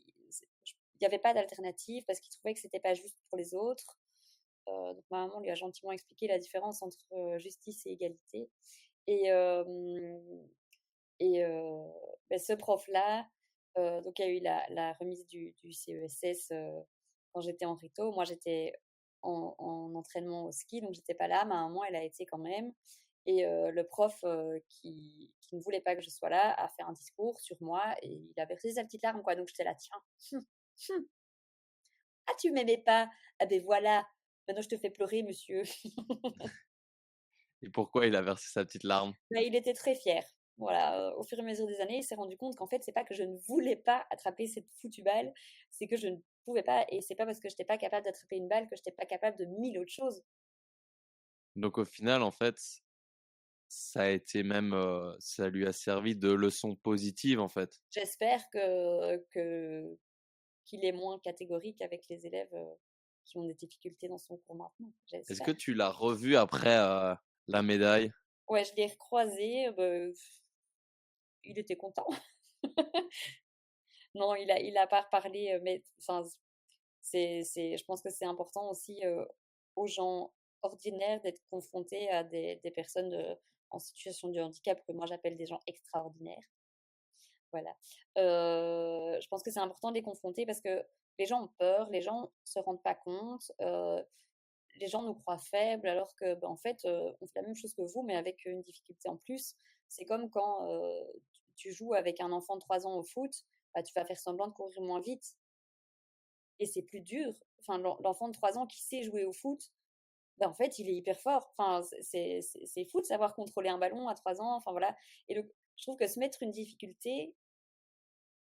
n'y avait pas d'alternative parce qu'il trouvait que c'était pas juste pour les autres. Donc ma maman lui a gentiment expliqué la différence entre justice et égalité. Et, ben, ce prof-là, donc il y a eu la remise du CESS quand j'étais en Rito. Moi, j'étais en entraînement au ski, donc j'étais pas là. Ma maman, elle a été quand même. Et le prof qui ne voulait pas que je sois là a fait un discours sur moi et il a versé sa petite larme, quoi. Donc j'étais là, tiens, ah, tu m'aimais pas? Ah ben voilà, maintenant je te fais pleurer, monsieur. Et pourquoi il a versé sa petite larme? Mais il était très fier. Voilà, au fur et à mesure des années, il s'est rendu compte qu'en fait, c'est pas que je ne voulais pas attraper cette foutue balle, c'est que je ne pouvais pas, et c'est pas parce que je n'étais pas capable d'attraper une balle que je n'étais pas capable de 1000 autres choses. Donc au final, en fait, ça a été même, ça lui a servi de leçon positive en fait. J'espère qu'il est moins catégorique avec les élèves qui ont des difficultés dans son cours maintenant. Est-ce que J'espère. tu l'as revu après la médaille? Ouais, je l'ai recroisé, il était content. Non, il a pas reparlé, mais enfin, je pense que c'est important aussi aux gens ordinaires d'être confrontés à des personnes en situation de handicap que moi j'appelle des gens extraordinaires. voilà. Je pense que c'est important de les confronter parce que les gens ont peur, les gens se rendent pas compte, les gens nous croient faibles alors que, bah, en fait, on fait la même chose que vous, mais avec une difficulté en plus. C'est comme quand tu joues avec un enfant de 3 ans au foot, bah, tu vas faire semblant de courir moins vite et c'est plus dur. Enfin, l'enfant de 3 ans qui sait jouer au foot, bah, en fait, il est hyper fort. Enfin, c'est fou de savoir contrôler un ballon à 3 ans. Enfin, voilà. Et je trouve que se mettre une difficulté,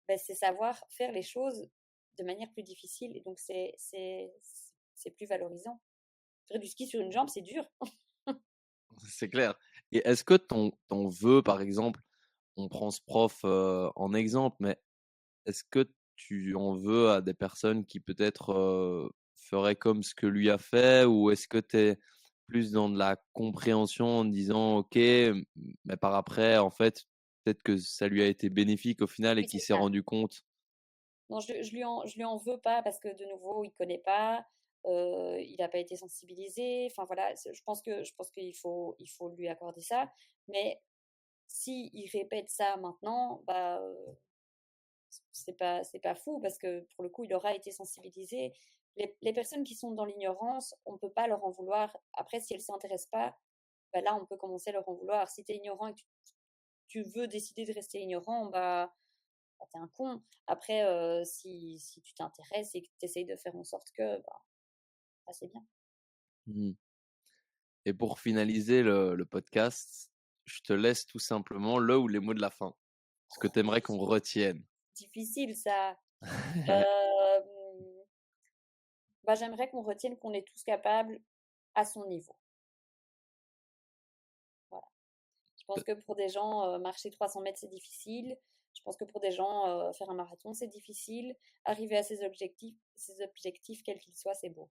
bah, c'est savoir faire les choses de manière plus difficile. Et donc, c'est plus valorisant. Faire du ski sur une jambe, c'est dur. C'est clair. Et est-ce que ton vœu, par exemple, on prend ce prof en exemple, mais est-ce que tu en veux à des personnes qui peut-être feraient comme ce que lui a fait, ou est-ce que tu es plus dans de la compréhension en disant ok, mais par après, en fait, peut-être que ça lui a été bénéfique au final et Oui, qu'il c'est s'est ça. rendu compte. Non, je lui en veux pas parce que de nouveau, il connaît pas, il n'a pas été sensibilisé. Enfin voilà, je pense qu'il faut lui accorder ça. Mais si il répète ça maintenant, bah, c'est pas fou parce que pour le coup, il aura été sensibilisé. Les personnes qui sont dans l'ignorance, on ne peut pas leur en vouloir. Après, si elles ne s'intéressent pas, bah là, on peut commencer à leur en vouloir. Si tu es ignorant et que tu veux décider de rester ignorant, bah, t'es un con. Après, si tu t'intéresses et que tu essayes de faire en sorte que, bah, c'est bien. Mhm. Et pour finaliser le podcast, je te laisse tout simplement le ou les mots de la fin. Ce que tu aimerais qu'on retienne. Difficile ça. Euh, Bah, j'aimerais qu'on retienne qu'on est tous capables à son niveau. Voilà. Je pense que pour des gens, marcher 300 mètres, c'est difficile. Je pense que pour des gens, faire un marathon, c'est difficile. Arriver à ses objectifs, quels qu'ils soient, c'est beau.